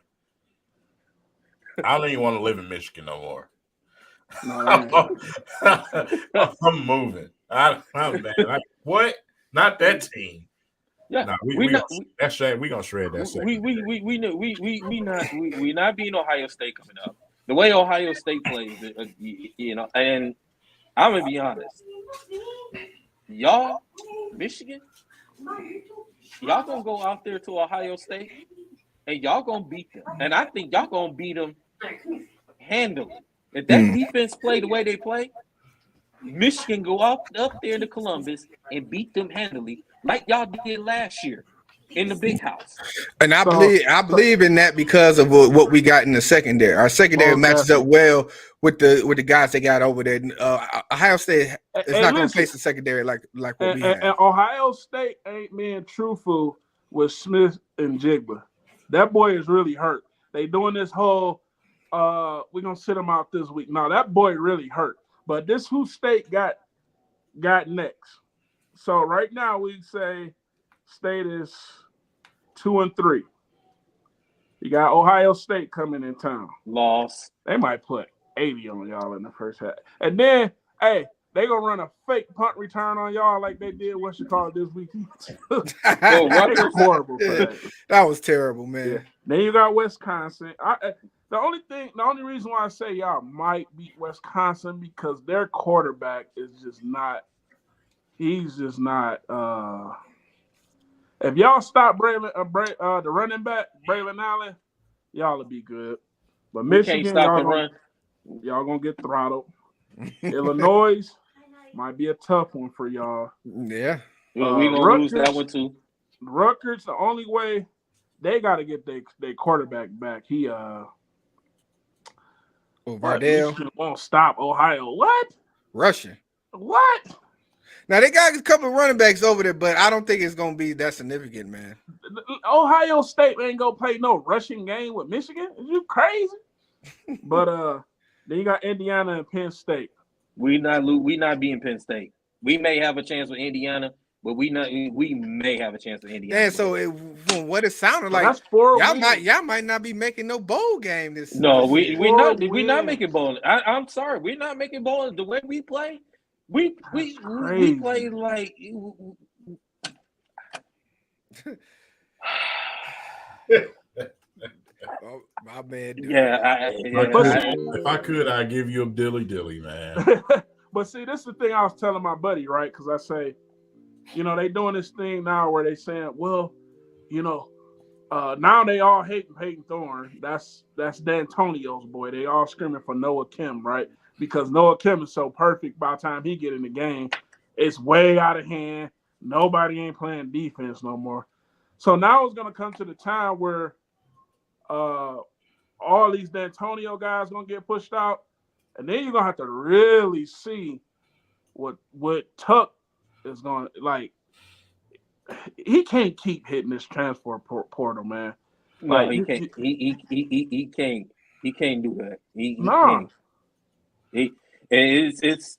I don't even want to live in Michigan no more. No, I'm moving. I'm mad. What? Not that team. Yeah, nah, we gonna shred that. We not beating Ohio State coming up. The way Ohio State plays, you know, and I'm gonna be honest. Y'all, Michigan, y'all gonna go out there to Ohio State and y'all gonna beat them. And I think y'all gonna beat them handily. If that defense play the way they play, Michigan go up there to Columbus and beat them handily, like y'all did last year in the big house. And I believe in that because of what we got in the secondary. Our secondary matches up well with the guys they got over there. Ohio State is not going to face the secondary like what we have. And Ohio State ain't being truthful with Smith and Jigba. That boy is really hurt. They doing this whole we're gonna sit him out this week. No, that boy really hurt. But this who State got next. So right now we say State is 2-3. You got Ohio State coming in town. Loss. They might put 80 on y'all in the first half. And then, hey, they gonna run a fake punt return on y'all like they did this week. Horrible for that. That was terrible, man. Yeah. Then you got Wisconsin. The only reason why I say y'all might beat Wisconsin because their quarterback is just not. He's just not. If y'all stop the running back Braylon Allen, y'all will be good. But Michigan, y'all gonna get throttled. Illinois might be a tough one for y'all. Yeah. We gonna lose that one too. Rutgers, the only way they got to get their quarterback back. Vardell won't stop Ohio. What? Russian. What? Now they got a couple of running backs over there, but I don't think it's gonna be that significant, man. Ohio State ain't gonna play no rushing game with Michigan. Are you crazy? But then you got Indiana and Penn State. We not beating Penn State. We may have a chance with Indiana, but we may have a chance with Indiana. And so from what it sounded like, that's 4 y'all might not be making no bowl game this. No, we're not making bowl. I'm sorry, we're not making bowl. The way we play, we play like. Oh, my bad. Dude. Yeah, if I could, I'd give you a dilly, man. But see, this is the thing I was telling my buddy, right? Because I say, you know, they doing this thing now where they saying, well, you know, now they all hating Peyton Thorne. That's D'Antonio's boy. They all screaming for Noah Kim, right? Because Noah Kim is so perfect by the time he get in the game. It's way out of hand. Nobody ain't playing defense no more. So now it's going to come to the time where all these D'Antonio guys going to get pushed out. And then you're going to have to really see what Tuck is going to, like, he can't keep hitting this transfer portal, man. No, like, he can't. He can't. He can't do that. He no. can't. It's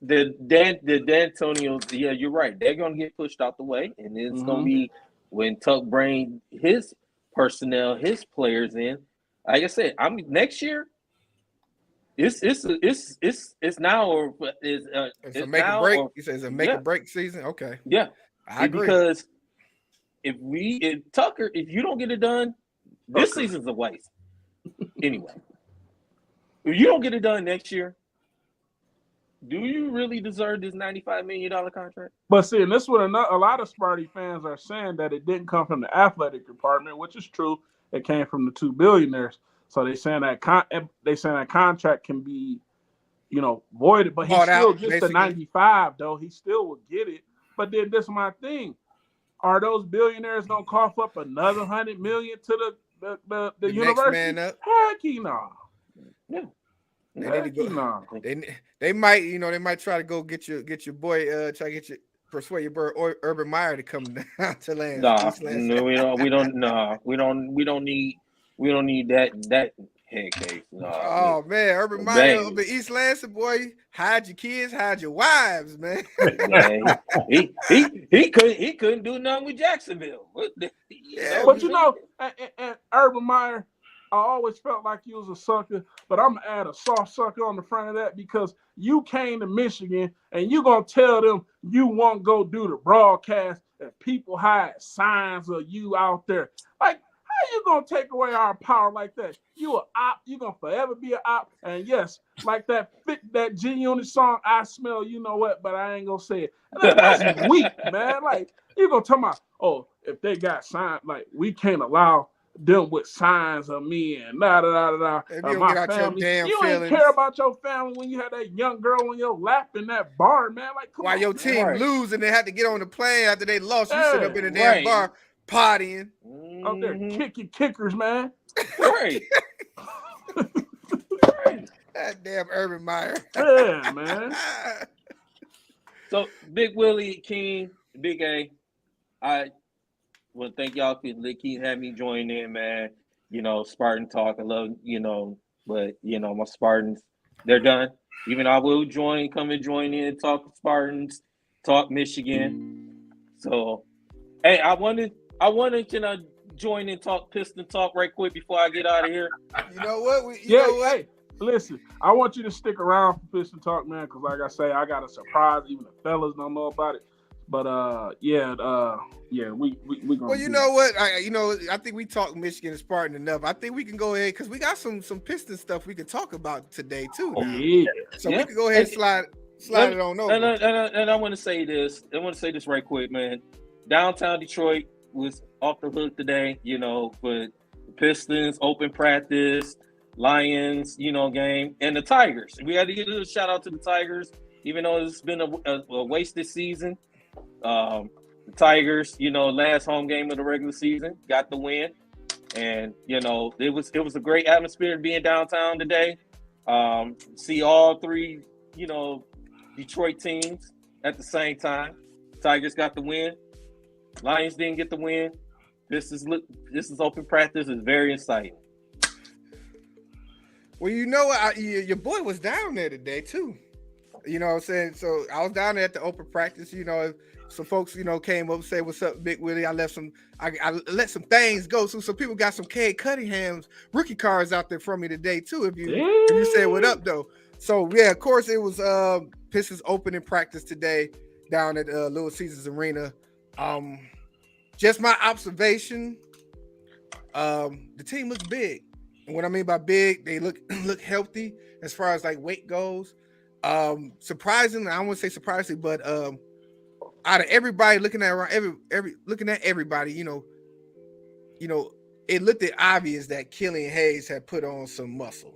the D'Antonios. Yeah, you're right. They're gonna get pushed out the way, and it's gonna be when Tuck bring his personnel, his players in. Like I said, next year. It's now or it's a make or break. You say it's a make or break season. Okay. Yeah, I agree. Because if Tucker, if you don't get it done, this season's a waste. Anyway, if you don't get it done next year, do you really deserve this $95 million contract? But see, and this is what a lot of Sparty fans are saying, that it didn't come from the athletic department, which is true. It came from the two billionaires. So they saying that contract can be, voided, but he Bought still out, gets basically. the 95 though. He still would get it. But then this is my thing: are those billionaires gonna cough up another $100 million to the The next university? man up. Heck, no. Yeah. They need to Heck, go. no. They might, they might try to go get your boy, try to get you, persuade your boy Urban Meyer to come down to Lance. No, we don't need that head case. Oh man, Urban Meyer up in East Lansing, boy, hide your kids, hide your wives, man. Man, he couldn't do nothing with Jacksonville. Yeah, But and Urban Meyer, I always felt like he was a sucker, but I'm gonna add a soft sucker on the front of that, because you came to Michigan and you gonna tell them you won't go do the broadcast and people hide signs of you out there. Like, how you gonna take away our power like that? You a op, you gonna forever be an op. And yes, like that G-Unit song, I smell you know what, but I ain't gonna say it. That's weak, man. Like, you gonna tell me, oh, if they got signs, like, we can't allow them with signs of me and da da da da. If you don't get out your damn you feelings. ain't care about your family when you had that young girl on your lap in that bar, man. Like, come While on, your man. team lose and they had to get on the plane after they lost, you sit up in the damn Right. bar partying. Out there kicking kickers, man. Right. That damn Urban Meyer. Yeah, man. So, Big Willie, King, Big A, I want to thank y'all for having me join in, man. Spartan talk, I love, but, my Spartans, they're done. Even I will come and join in, talk Spartans, talk Michigan. So, hey, I wanted to join and talk Piston talk right quick before I get out of here. You know what? Hey, listen, I want you to stick around for Piston talk, man, because like I say, I got a surprise. Even the fellas don't know about it. But we gonna. Well, you know what? I think we talked Michigan and Spartan enough. I think we can go ahead because we got some Piston stuff we can talk about today too. Oh, now. yeah. So we can go ahead and slide it on over. And I want to say this. I want to say this right quick, man. Downtown Detroit was off the hook today. For the Pistons open practice, Lions, game, and the Tigers. We had to give a shout out to the Tigers, even though it's been a wasted season. The Tigers, last home game of the regular season, got the win, and it was a great atmosphere being downtown today. See all three, Detroit teams at the same time. Tigers got the win. Lions didn't get the win. This is open practice. It's very exciting. Well, you know what? Your boy was down there today too. You know what I'm saying? So I was down there at the open practice. Some folks, came up and said, "What's up, Big Willie?" I let some things go. So some people got some Cade Cunningham's rookie cards out there for me today too. If you say what up though. So yeah, of course it was Pistons opening practice today down at Little Caesars Arena. Just my observation, the team looks big. And what I mean by big, they look healthy as far as like weight goes. Surprisingly, I wouldn't say surprisingly, but out of everybody looking at everybody, it looked obvious that Killian Hayes had put on some muscle,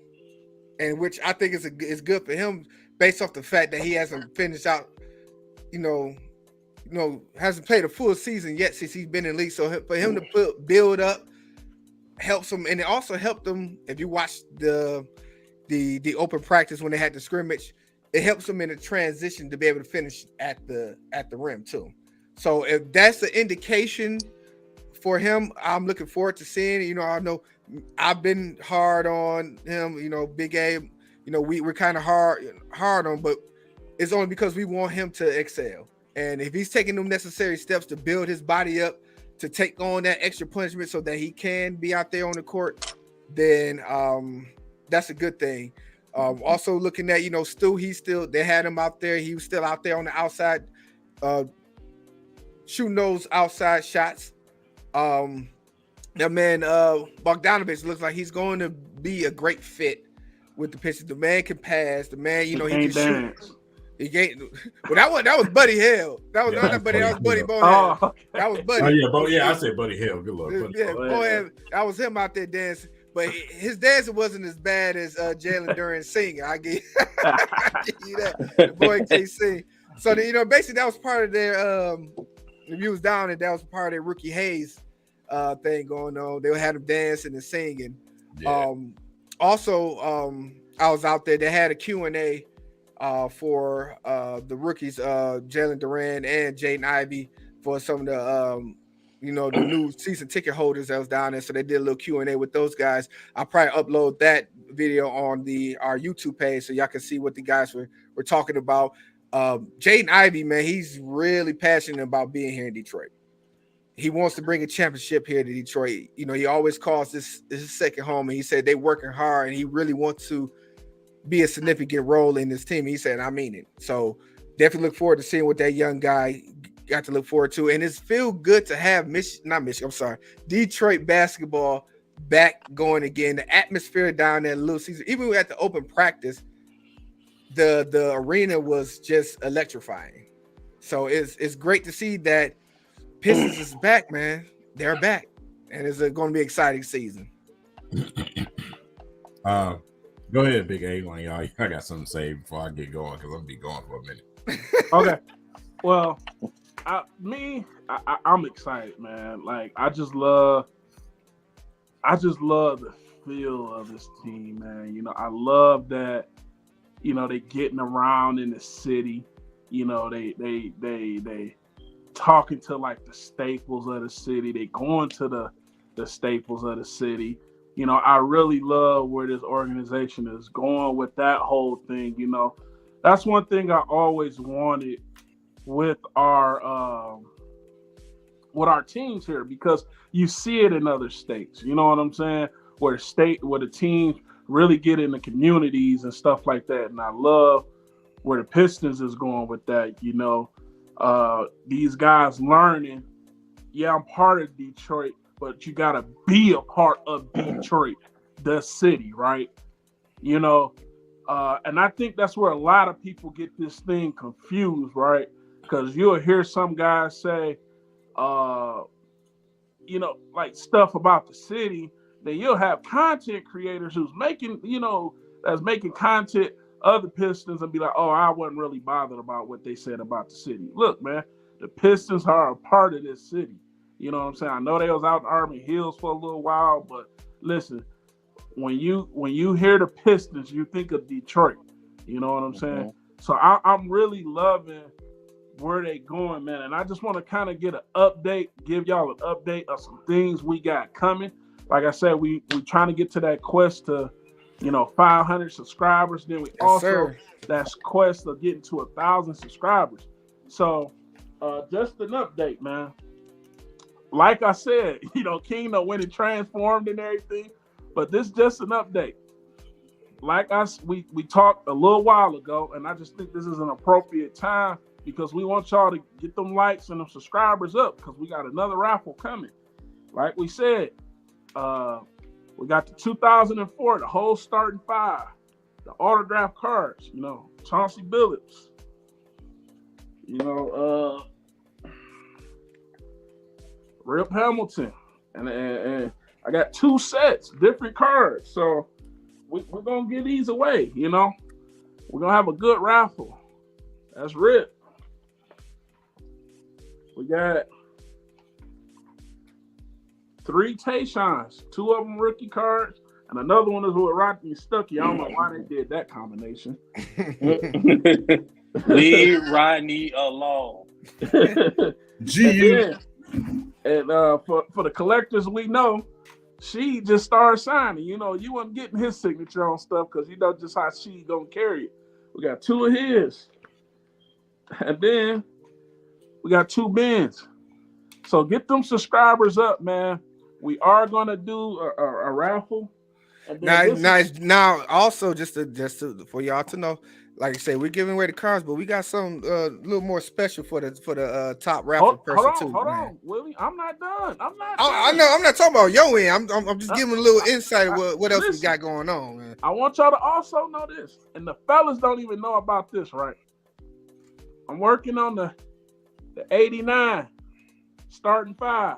and which I think is good for him based off the fact that he hasn't finished out, hasn't played a full season yet since he's been in the league. So for him to build up helps him, and it also helped him. If you watch the open practice when they had the scrimmage, it helps them in the transition to be able to finish at the rim too. So if that's the indication for him, I'm looking forward to seeing it. I know I've been hard on him, Big A, we're kind of hard on, but it's only because we want him to excel. And if he's taking them necessary steps to build his body up to take on that extra punishment so that he can be out there on the court, then that's a good thing. Also looking at, Stu, they had him out there. He was still out there on the outside, shooting those outside shots. That man, Bogdanovich looks like he's going to be a great fit with the Pistons. The man can pass. The man, he can shoot. He gave. Well, that was Buddy Hill. That was not Buddy. That was Buddy Bonehead. Oh, okay. That was Buddy. Oh yeah, I said Buddy Hill. Good luck. Yeah, Bonehead. That was him out there dancing. But his dancing wasn't as bad as Jalen Duran singing. I give you that. The boy can't sing. So basically that was part of their. If you was down and that was part of their Rookie Hayes thing going on. They had him dancing and singing. Yeah. Also, I was out there. They had a Q&A for the rookies, Jalen Duran and Jaden Ivey, for some of the the new season ticket holders that was down there. So they did a little Q&A with those guys. I'll probably upload that video on our YouTube page so y'all can see what the guys were talking about. Jaden Ivey, man, he's really passionate about being here in Detroit. He wants to bring a championship here to Detroit. He always calls this his second home, and he said they're working hard, and he really wants to be a significant role in this team. He said, I mean it. So definitely look forward to seeing what that young guy got to look forward to. And it's feel good to have Detroit basketball back going again. The atmosphere down there, Little Caesar, even at the open practice, the arena was just electrifying. So it's great to see that Pistons is back, man. They're back. And it's going to be an exciting season. Go ahead, Big A. Y'all, I got something to say before I get going because I'm going to be going for a minute. Okay. Well, I'm excited, man. Like, I just love the feel of this team, man. I love that, they getting around in the city. They talking to like the staples of the city. They going to the staples of the city. I really love where this organization is going with that whole thing. That's one thing I always wanted with our teams here, because you see it in other states. You know what I'm saying? Where the teams really get in the communities and stuff like that. And I love where the Pistons is going with that. These guys learning, I'm part of Detroit, but you got to be a part of Detroit, the city, right? And I think that's where a lot of people get this thing confused, right? Because you'll hear some guys say, like stuff about the city. Then you'll have content creators who's making, that's making content of the Pistons and be like, oh, I wasn't really bothered about what they said about the city. Look, man, the Pistons are a part of this city. You know what I'm saying? I know they was out in Army Hills for a little while, but listen, when you hear the Pistons, you think of Detroit. You know what I'm saying? So I'm really loving where they going, man. And I just want to kind of get an update, give y'all an update of some things we got coming. Like I said, we trying to get to that quest to, 500 subscribers. Then we that's quest of getting to 1,000 subscribers. So just an update, man. Like I said, King went and transformed and everything, but this is just an update. Like we talked a little while ago, and I just think this is an appropriate time because we want y'all to get them likes and them subscribers up because we got another raffle coming. Like we said, we got the 2004, the whole starting five, the autograph cards, Chauncey Billups, Rip Hamilton, and I got 2 sets, different cards. So we're going to give these away, We're going to have a good raffle. That's Rip. We got 3 Tayshons, 2 of them rookie cards, and another one is with Rodney Stuckey. I don't know why they did that combination. Leave Rodney alone. And for the collectors, we know she just started signing. You wasn't getting his signature on stuff because just how she gonna carry it. We got 2 of his, and then we got 2 Bens. So get them subscribers up, man. We are gonna do a raffle. Nice. Now, also just to for y'all to know, like I said, we're giving away the cards, but we got some a little more special for the top raffle person too. Hold on, Willie. I'm not done. I know. I'm not talking about your end. I'm just giving a little insight of what else we got going on, man. I want y'all to also know this, and the fellas don't even know about this, right? I'm working on the 89 starting 5.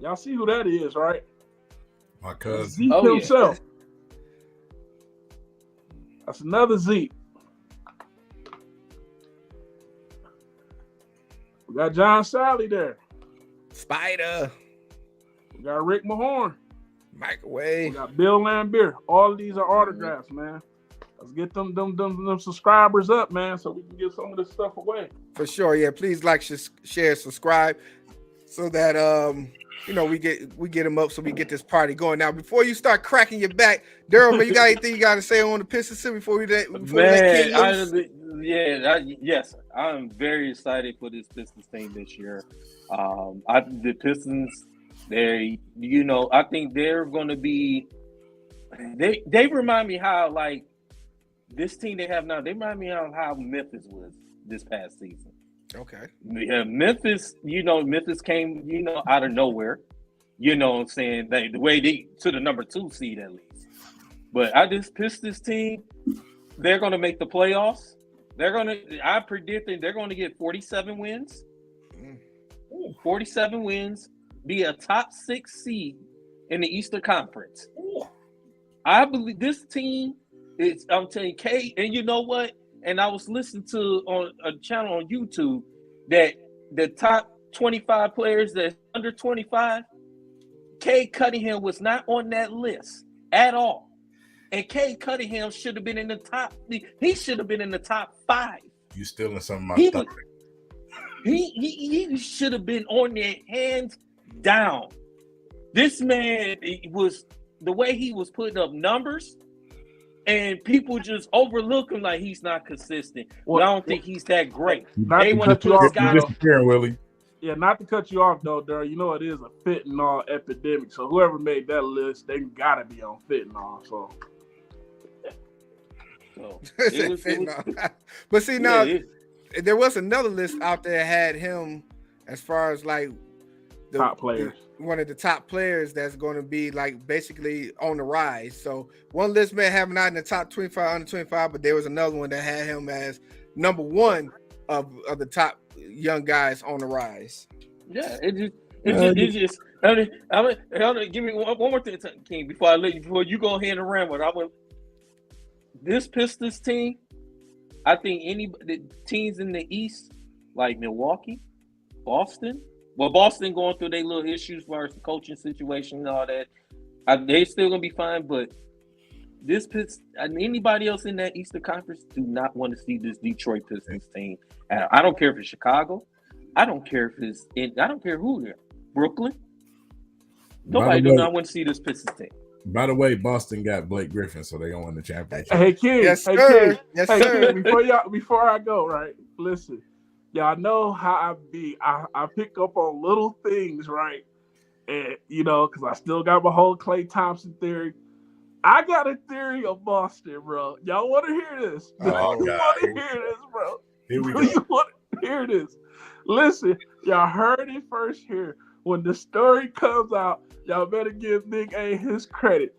Y'all see who that is, right? My cousin. Zeke Oh, yeah. himself. That's another Zeke. We got John Sally there. Spider, We got Rick Mahorn. We microwave. got Bill Lambier. All of these are autographs, man. Let's get them subscribers up, man, so we can give some of this stuff away. For sure, yeah. Please like, share, subscribe, so that we get them up, so we get this party going. Now, before you start cracking your back, Daryl, man, you got anything you got to say on the Pistons before we let King loose? Yes, I'm very excited for this Pistons team this year. The Pistons, I think they're going to be. They remind me how like this team they have now. They remind me of how Memphis was this past season. Okay. Yeah, Memphis. Memphis came out of nowhere. You know what I'm saying? The way they to the number 2 seed at least. But this Pistons team, they're going to make the playoffs. I predicted they're going to get 47 wins. 47 wins, be a top 6 seed in the Eastern Conference. I believe this team is, I'm telling you, K, and you know what? And I was listening to on a channel on YouTube that the top 25 players that's under 25, Cade Cunningham was not on that list at all. And Cade Cunningham should have been in the top. He should have been in the top 5. You stealing some of my stuff. He should have been on there hands down. This man was the way he was putting up numbers, and people just overlook him like he's not consistent. Well, I don't think he's that great. They want to put Scott on. Willie. Yeah, not to cut you off though, Daryl. You know it is a fentanyl epidemic. So whoever made that list, they gotta be on fentanyl. So but see now, there was another list out there that had him as far as like the top players. One of the top players that's going to be like basically on the rise. So one list may have him not in the top 25, under 25, but there was another one that had him as number 1 of the top young guys on the rise. Yeah, it's just. Give me one more thing, King, before you go ahead and ramble. This Pistons team, I think the teams in the East, like Milwaukee, Boston. Well, Boston going through their little issues as far as the coaching situation and all that. They're still gonna be fine, but anybody else in that Eastern Conference do not want to see this Detroit Pistons team. And I don't care if it's Chicago. I don't care if I don't care who they're. Brooklyn. Nobody does not want to see this Pistons team. By the way, Boston got Blake Griffin, so they're gonna win the championship. Hey, King. Yes, sir. King. Yes, sir. King, before I go, right? Listen, y'all know how I be. I pick up on little things, right? And because I still got my whole Klay Thompson theory. I got a theory of Boston, bro. Y'all want to hear this? Oh, you want to hear this, bro? Here we go. You want to hear this? Listen, y'all heard it first here. When the story comes out, y'all better give Big A his credit.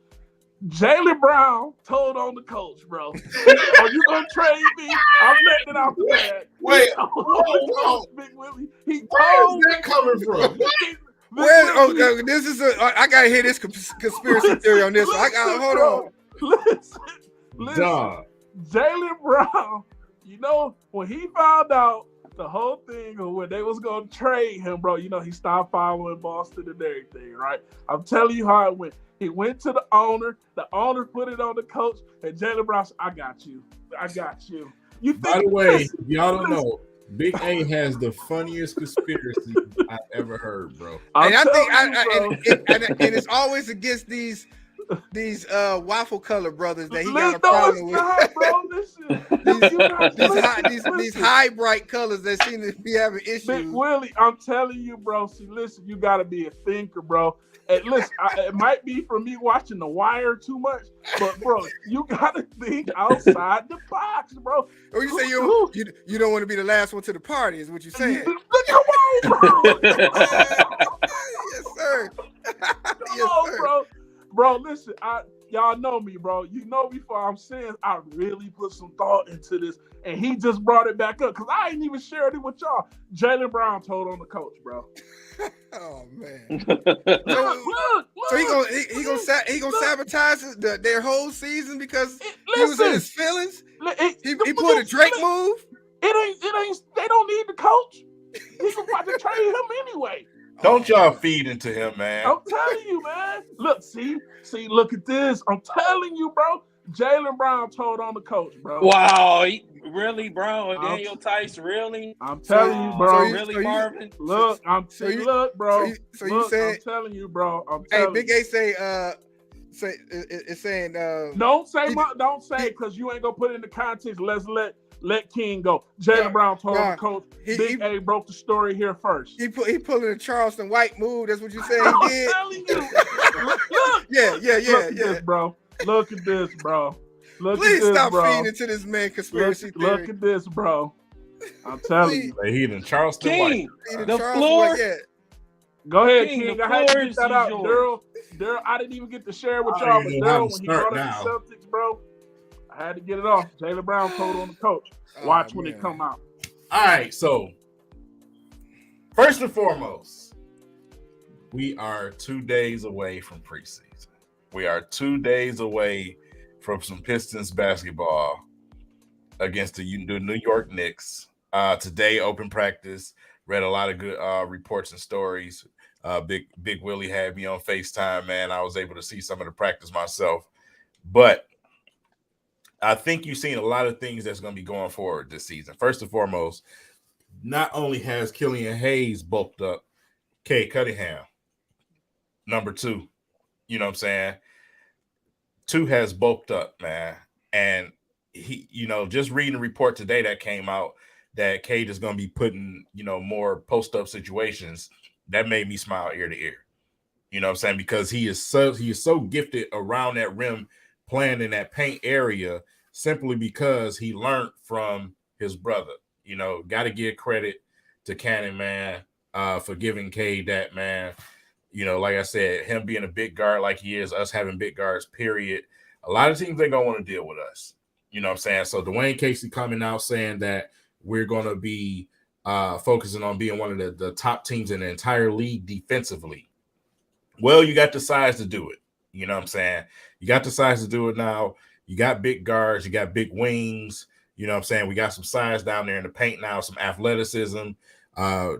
Jaylen Brown told on the coach, bro. Are you gonna trade me? I'm letting it out the bag. Wait, Big Willie. Where is that coming from? This is I gotta hear this conspiracy theory on this. Hold on. Listen. Jaylen Brown, when he found out the whole thing of when they was gonna trade him, bro, he stopped following Boston and everything, right? I'm telling you how it went. He went to the owner put it on the coach, and Jaylen Brown said, I got you. By the way, y'all don't know, Big A has the funniest conspiracy I've ever heard, bro. And I think it's always against these waffle color brothers that he got a problem with. These high bright colors that seem to be having issues. Big Willie, I'm telling you, bro. See, listen, you got to be a thinker, bro. And listen, it might be from me watching The Wire too much, but bro, you got to think outside the box, bro. Or you say you don't want to be the last one to the party, is what you're saying? Come on, bro. Yes, sir. Come on, bro. Bro, listen. listen, y'all know me, bro. You know before I'm saying I really put some thought into this, and he just brought it back up because I ain't even shared it with y'all. Jaylen Brown told on the coach, bro. Oh man. Look, So he gonna sabotage their whole season because he was in listen, his feelings. He pulled a Drake move. It ain't. They don't need the coach. He's about to trade him anyway. Don't y'all feed into him, man. I'm telling you, man. Look, see, look at this. I'm telling you, bro. Jaylen Brown told on the coach, bro. Wow, really, bro? Daniel Tice, really? I'm telling you, bro. Really, Marvin? Look, look, bro. So you said, I'm telling you, bro. Hey, Big A say it's saying don't say because you ain't gonna put it in the context. Let's let King go. Jaylen Brown told the coach. Big A broke the story here first. He pulling a Charleston White move. That's what you said he did. I'm telling you. Look. Yeah. Look at this, bro. Look at this, bro. Please stop feeding into this man conspiracy theory. Look at this, bro. I'm telling you. He in Charleston King, White. the floor. Go ahead, King. I had to get that out. Daryl, I didn't even get to share with y'all, but Daryl, when he brought up the Celtics, bro, I had to get it off. Jaylen Brown told on the coach. Watch when it come out. All right, so first and foremost, We are 2 days away from preseason. We are 2 days away from some Pistons basketball against the New York Knicks. Today, open practice. Read a lot of good reports and stories. Big Willie had me on FaceTime, man. I was able to see some of the practice myself. But I think you've seen a lot of things that's going to be going forward this season. First and foremost, not only has Killian Hayes bulked up, Cade Cunningham, number 2, you know what I'm saying? 2 has bulked up, man. And he, just reading the report today that came out that Cade is going to be putting, more post-up situations, that made me smile ear to ear. You know what I'm saying? Because he is so gifted around that rim, playing in that paint area, simply because he learned from his brother. Got to give credit to Cannon, man, for giving Cade that, man. Like I said, him being a big guard like he is, us having big guards, period. A lot of teams ain't going to want to deal with us. You know what I'm saying? So Dwayne Casey coming out saying that we're going to be focusing on being one of the top teams in the entire league defensively. Well, you got the size to do it. You know what I'm saying? You got the size to do it now. You got big guards. You got big wings. You know what I'm saying? We got some size down there in the paint now, some athleticism.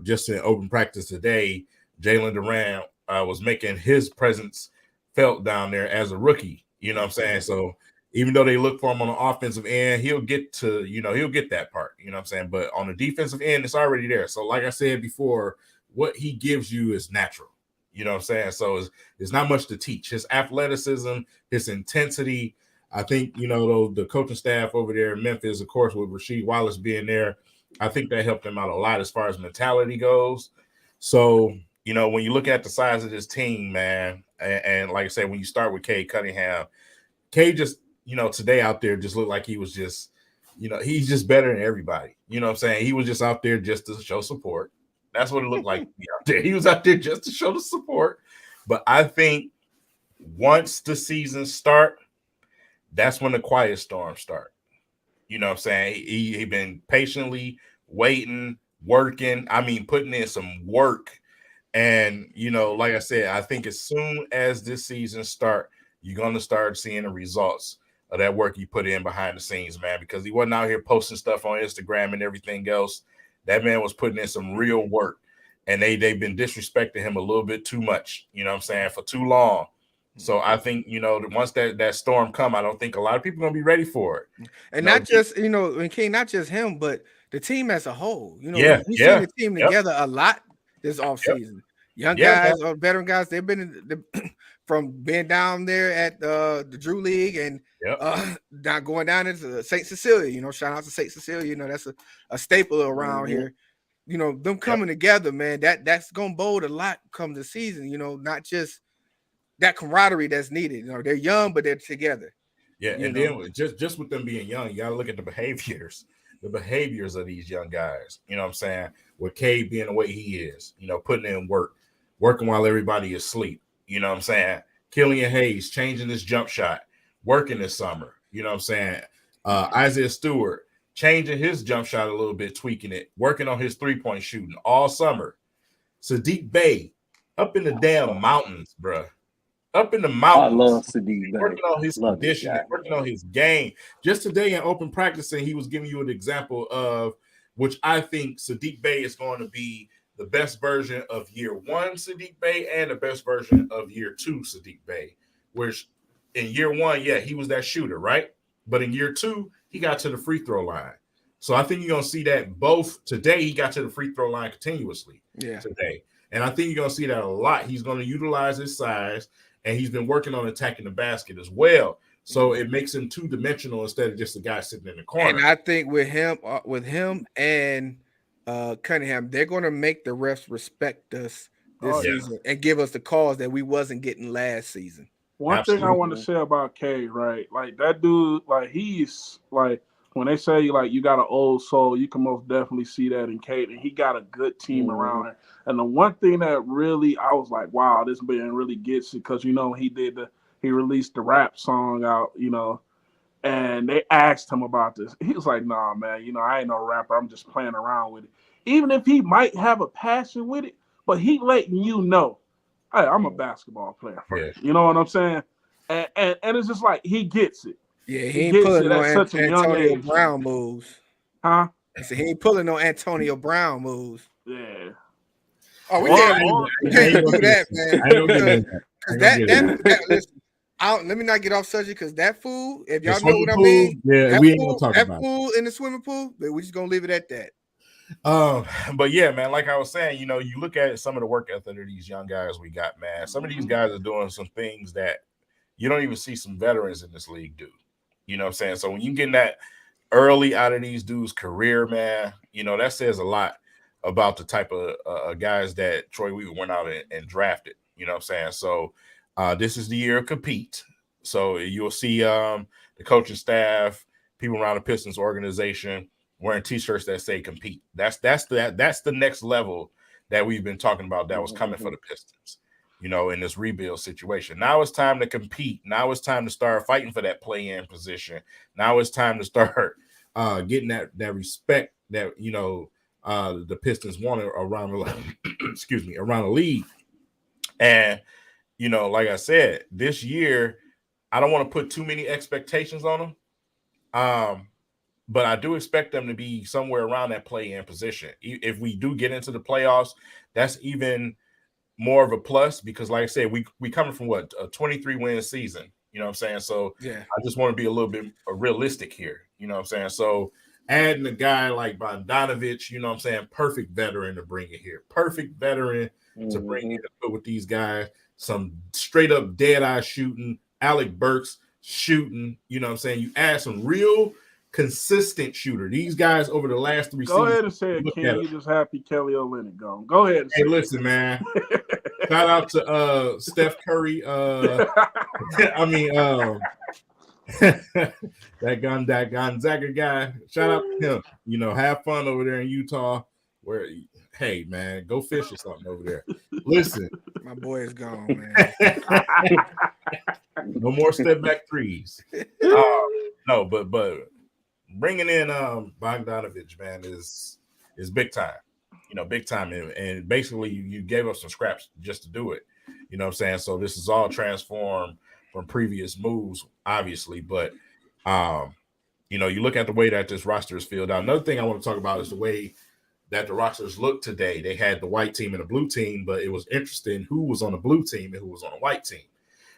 Just in open practice today, Jalen Durant was making his presence felt down there as a rookie. You know what I'm saying? So even though they look for him on the offensive end, he'll get to, he'll get that part. You know what I'm saying? But on the defensive end, it's already there. So like I said before, what he gives you is natural. You know what I'm saying? So it's not much to teach. His athleticism, his intensity. I think, the coaching staff over there in Memphis, of course, with Rasheed Wallace being there, I think that helped him out a lot as far as mentality goes. So, when you look at the size of this team, man, and like I said, when you start with Cade Cunningham, Cade just, today out there just looked like he was just, he's just better than everybody. You know what I'm saying? He was just out there just to show support. That's what it looked like to be out there. He was out there just to show the support. But I think once the season start, that's when the quiet storms start. You know what I'm saying? He been patiently waiting, working. I mean, putting in some work. And, like I said, I think as soon as this season start, you're going to start seeing the results of that work you put in behind the scenes, man, because he wasn't out here posting stuff on Instagram and everything else. That man was putting in some real work, and they've been disrespecting him a little bit too much, you know what I'm saying, for too long. So I think, once that storm come, I don't think a lot of people are going to be ready for it. And not just, and King, not just him, but the team as a whole. We've seen the team together a lot this offseason. Young guys or veteran guys, they've been from being down there at the Drew League and not going down into St. Cecilia. Shout out to St. Cecilia. That's a staple around here. Them coming together, man, that's going to bode a lot come the season, not just that camaraderie that's needed. They're young, but they're together. Yeah, and then just with them being young, you got to look at the behaviors of these young guys. You know what I'm saying? With Cade being the way he is, putting in work, working while everybody is asleep. You know what I'm saying? Killian Hayes changing his jump shot, working this summer. You know what I'm saying? Isaiah Stewart changing his jump shot a little bit, tweaking it, working on his three-point shooting all summer. Sadiq Bey up in the damn mountains, bruh. Up in the mountains. I love Sadiq Bey. Working on his conditioning, working on his game. Just today in open practicing, he was giving you an example of which I think Sadiq Bey is going to be the best version of year one Sadiq Bey and the best version of year two Sadiq Bey. Which in year one, yeah, he was that shooter, right? But in year two, he got to the free throw line. So I think you're going to see that both today, he got to the free throw line continuously today. And I think you're going to see that a lot. He's going to utilize his size, and he's been working on attacking the basket as well. So it makes him two-dimensional instead of just a guy sitting in the corner. And I think with him and Cunningham, they're going to make the refs respect us this season and give us the calls that we wasn't getting last season. One thing I want to say about K, right? Like that dude, like he's like when they say like you got an old soul, you can most definitely see that in K, and he got a good team around him. And the one thing that really I was like, wow, this man really gets it because he released the rap song out, and they asked him about this. He was like, nah, man, I ain't no rapper. I'm just playing around with it. Even if he might have a passion with it, but he letting you know, hey, I'm a basketball player first. Yeah. You know what I'm saying? And it's just like he gets it. Yeah, he ain't pulling no Antonio Brown moves. Huh? I said he ain't pulling no Antonio Brown moves. Yeah. Oh, we can't do that, man. I don't get that listen, let me not get off subject because that fool, if y'all know what I mean, we ain't gonna talk about that fool in the swimming pool, but we're just gonna leave it at that. But yeah, man, like I was saying, you look at some of the work ethic of these young guys we got, man. Some of these guys are doing some things that you don't even see some veterans in this league do. You know what I'm saying? So when you get that early out of these dudes' career, man, that says a lot about the type of guys that Troy Weaver went out and drafted. You know what I'm saying? So this is the year of compete. So you'll see the coaching staff, people around the Pistons organization wearing T-shirts that say compete. That's the next level that we've been talking about that was coming for the Pistons, in this rebuild situation. Now it's time to compete. Now it's time to start fighting for that play-in position. Now it's time to start getting that respect that, the Pistons wanted around around the league. And, like I said, this year, I don't want to put too many expectations on them. But I do expect them to be somewhere around that play-in position. If we do get into the playoffs, that's even more of a plus because, like I said, we coming from a 23-win season. You know what I'm saying? So yeah, I just want to be a little bit realistic here. You know what I'm saying? So adding a guy like Bogdanovich, you know what I'm saying? Perfect veteran to bring it here. Perfect veteran to bring it to put with these guys. Some straight up dead eye shooting. Alec Burks shooting. You know what I'm saying? You add some real consistent shooter. These guys over the last 3 seasons. Go ahead and say it, King. You just happy Kelly Olynyk gone. Go ahead and say listen, man. Shout out to Steph Curry. that Gonzaga guy. Shout out to him. Have fun over there in Utah. Where, hey man, go fish or something over there. Listen, my boy is gone, man. No more step back threes. No, but bringing in Bogdanovich, man, is big time. Big time. And basically you gave us some scraps just to do it. You know what I'm saying? So this is all transformed from previous moves, obviously. But you look at the way that this roster is filled out. Another thing I want to talk about is the way that the rosters look today. They had the white team and the blue team, but it was interesting who was on the blue team and who was on the white team.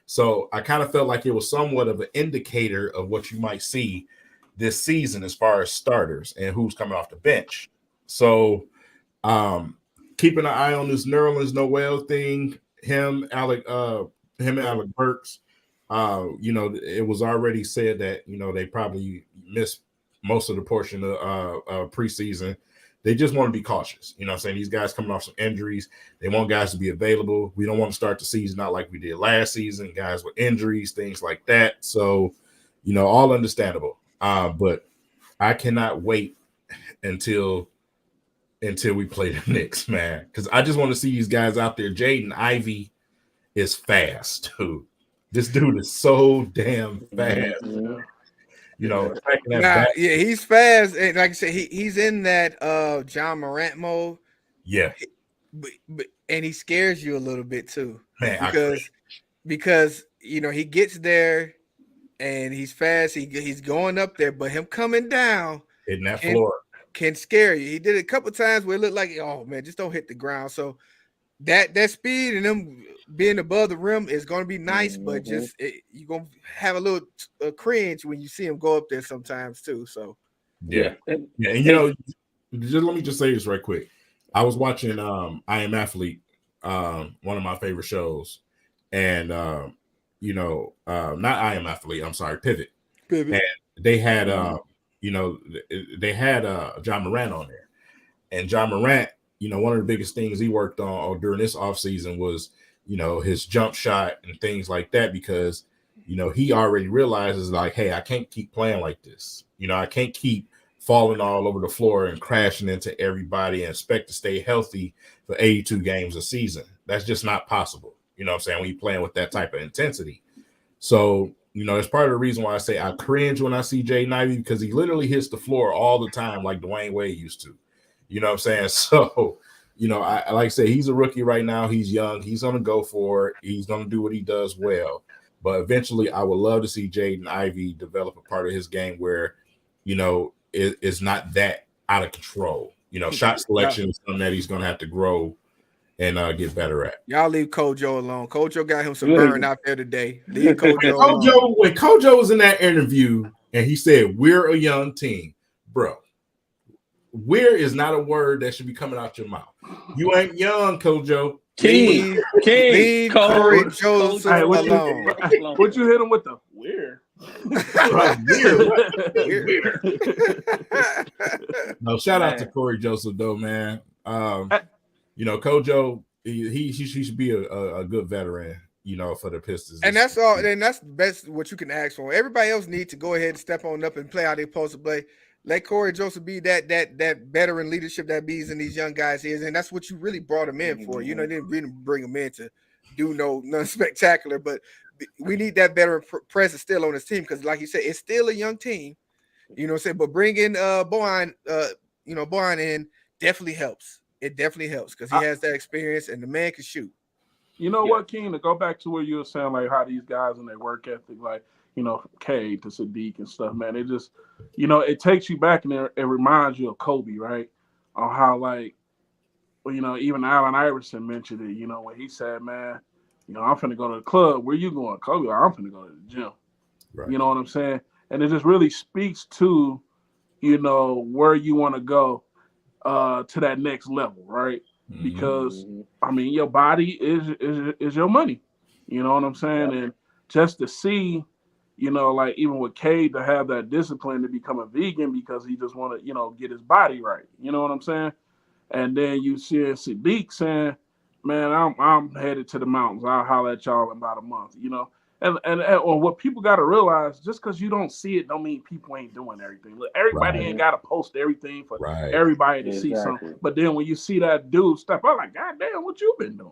So I kind of felt like it was somewhat of an indicator of what you might see this season as far as starters and who's coming off the bench. So keeping an eye on this Nerlens Noel thing, him and Alec Burks. It was already said that they probably missed most of the portion of preseason. They just want to be cautious. You know what I'm saying? These guys coming off some injuries. They want guys to be available. We don't want to start the season out like we did last season, guys with injuries, things like that. So, all understandable. But I cannot wait until we play the Knicks, man. Because I just want to see these guys out there. Jaden Ivey is fast, too. This dude is so damn fast. Mhm. You know, cracking that Nah, back. yeah, he's fast, and like I said, he's in that John Morant mode. Yeah, But and he scares you a little bit too, man. because you know he gets there and he's fast. He's going up there, but him coming down Hitting that can floor. can scare you. He did it a couple times where it looked like, oh man, just don't hit the ground. So that speed and them being above the rim is going to be nice, but just you're gonna have a little cringe when you see him go up there sometimes too. So Yeah. And you know, just let me just say this right quick. I was watching I Am Athlete, one of my favorite shows, and you know, not I Am Athlete, I'm sorry, Pivot. And they had you know, they had John Morant on there. And John Morant, you know, one of the biggest things he worked on during this offseason was, you know, his jump shot and things like that, because, you know, he already realizes like, hey, I can't keep playing like this. You know, I can't keep falling all over the floor and crashing into everybody and expect to stay healthy for 82 games a season. That's just not possible. You know what I'm saying? When you're playing with that type of intensity. So, you know, it's part of the reason why I say I cringe when I see Jaden Ivey, because he literally hits the floor all the time like Dwayne Wade used to. You know what I'm saying? So, you know, I like I say, he's a rookie right now. He's young. He's going to go for it. He's going to do what he does well. But eventually, I would love to see Jaden Ivey develop a part of his game where, you know, it's not that out of control. You know, shot selection is something that he's going to have to grow and get better at. Y'all leave Kojo alone. Kojo got him some burn out there today. Leave Kojo alone. When Kojo was in that interview and he said, "We're a young team," bro. We're is not a word that should be coming out your mouth. You ain't young, Kojo. King, Corey Joseph alone. What you hit him with the weird? No, shout out to Corey Joseph though, man. You know, Kojo, he should be a good veteran, you know, for the Pistons. And that's all. And that's the best what you can ask for. Everybody else needs to go ahead and step on up and play how they're supposed to play. Let Corey Joseph be that veteran leadership that bees in these young guys is, and that's what you really brought him in for. You know, they didn't really bring him in to do nothing spectacular, but we need that veteran presence still on this team because, like you said, it's still a young team. You know what I'm saying? But bring in Boyan in definitely helps. It definitely helps because he has that experience and the man can shoot. You know what, King? To go back to where you were saying, like how these guys and their work ethic, like, you know, Cade to Sadiq and stuff, man. It just, you know, it takes you back and it reminds you of Kobe, right? On how, like, well, you know, even Allen Iverson mentioned it, you know, when he said, man, you know, I'm finna go to the club. Where you going? Kobe, I'm finna go to the gym. Right. You know what I'm saying? And it just really speaks to, you know, where you want to go to that next level, right? Mm-hmm. Because, I mean, your body is your money. You know what I'm saying? And just to see, you know, like even with Cade to have that discipline to become a vegan because he just want to, you know, get his body right. You know what I'm saying? And then you see Sadiq saying, man, I'm headed to the mountains. I'll holler at y'all in about a month, you know? And what people got to realize, just because you don't see it don't mean people ain't doing everything. Look, everybody ain't got to post everything for everybody to see something. But then when you see that dude step up, like, God damn, what you been doing?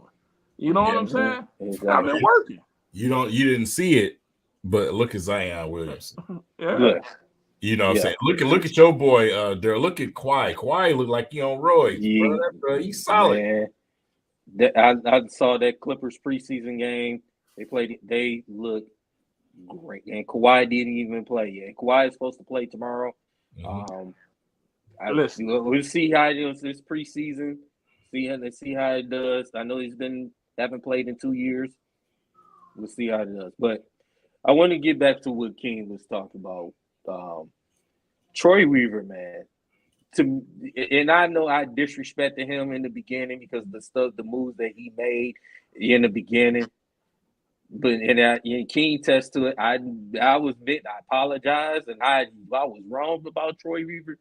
You know what I'm saying? Exactly. I've been working. You didn't see it, but look at Zion Williamson. You know what I'm saying? Look at your boy there. Look at Kawhi. Kawhi look like he on roids. Bro, he's solid. I saw that Clippers preseason game. They looked great. And Kawhi didn't even play yet. Kawhi is supposed to play tomorrow. We'll see how it is this preseason. See how it does. I know haven't played in 2 years. We'll see how it does. But I want to get back to what King was talking about. Troy Weaver, man. And I know I disrespected him in the beginning because the moves that he made in the beginning. But and King tests to it. I apologize, and I was wrong about Troy Weaver.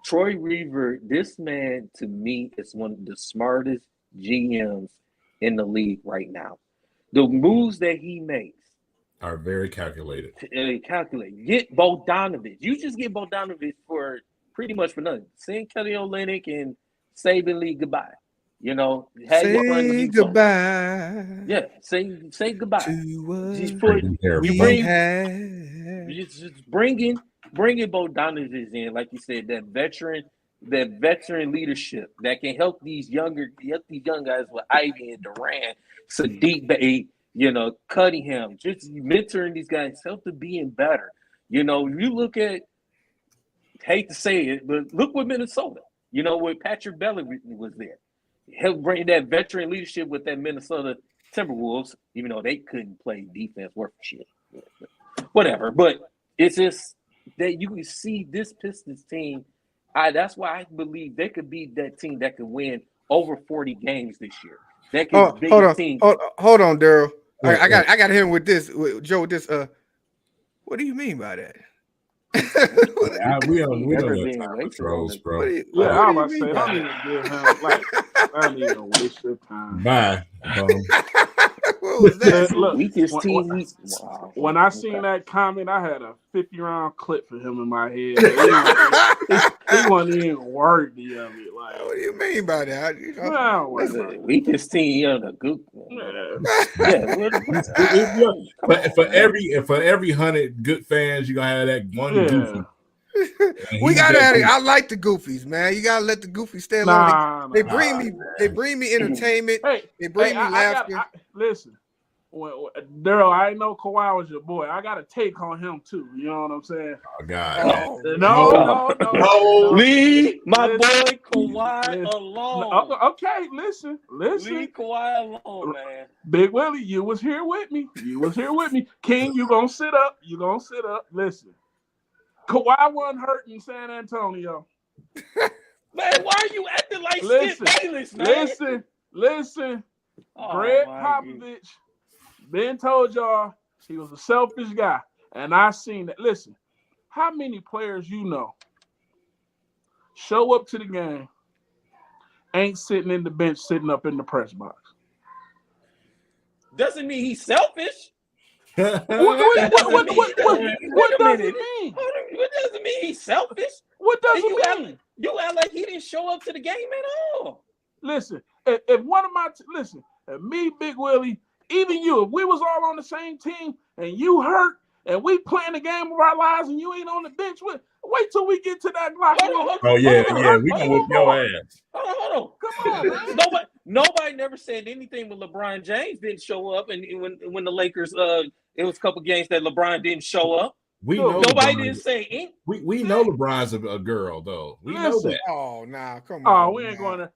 Troy Weaver, this man to me is one of the smartest GMs in the league right now. The moves that he makes are very calculated. Get Bogdanovich. You just get Bogdanovich for pretty much for nothing. Send Kelly Olynyk and Saban Lee goodbye. You know, have your fun. Say and do so. goodbye. Yeah, say goodbye. To Just put we you bring had. just bringing Bogdanovich in, like you said, that veteran leadership that can help these young guys with Ivy and Durant, Sadiq Bey, you know, Cunningham, just mentoring these guys, help them being better. You know, you look at, hate to say it, but look with Minnesota. You know, when Patrick Beverley was there, helped bring that veteran leadership with that Minnesota Timberwolves, even though they couldn't play defense worth shit. Whatever, but it's just that you can see this Pistons team. That's why I believe they could be that team that could win over 40 games this year. That could be a team. Hold on, Daryl. Wait, I got him with this, with Joe. With this. What do you mean by that? we don't have trolls, bro. Yeah, I'm about to say, don't even give him like, I don't even waste your time. Bye. What was that? Look, when I seen that comment, I had a 50-round clip for him in my head. He wasn't even worthy of it. Like, What do you mean by that? You know, well, weakest team, you know, the goop. For every 100 good fans, you gonna have that one goofy. We gotta have it. I like the goofies, man. You gotta let the goofies stay alone. They bring me entertainment. They bring me laughter. Listen, Daryl, I know Kawhi was your boy. I got a take on him too. You know what I'm saying? Oh God! No. Leave my boy Kawhi alone. Okay, listen. Leave Kawhi alone, man. Big Willie, you was here with me. King, you gonna sit up. Listen. Kawhi wasn't hurt in San Antonio. Man, why are you acting like Skip Bayless, man? Listen. Greg Popovich been told y'all he was a selfish guy. And I seen that. Listen, how many players you know show up to the game, ain't sitting in the bench, sitting up in the press box? Doesn't mean he's selfish. What does it mean? What does it mean he's selfish? What does it mean? You act like he didn't show up to the game at all. Listen, if one of my if me, Big Willie, even you, if we was all on the same team and you hurt and we playing the game of our lives and you ain't on the bench, wait till we get to that locker room. Oh yeah, we gonna whoop your ass. Hold on. Come on, man. Nobody never said anything when LeBron James didn't show up, and when the Lakers, it was a couple games that LeBron didn't show up. Nobody didn't say anything. We know LeBron's a girl, though. We know that. Oh, nah, come on. Oh, we ain't going to.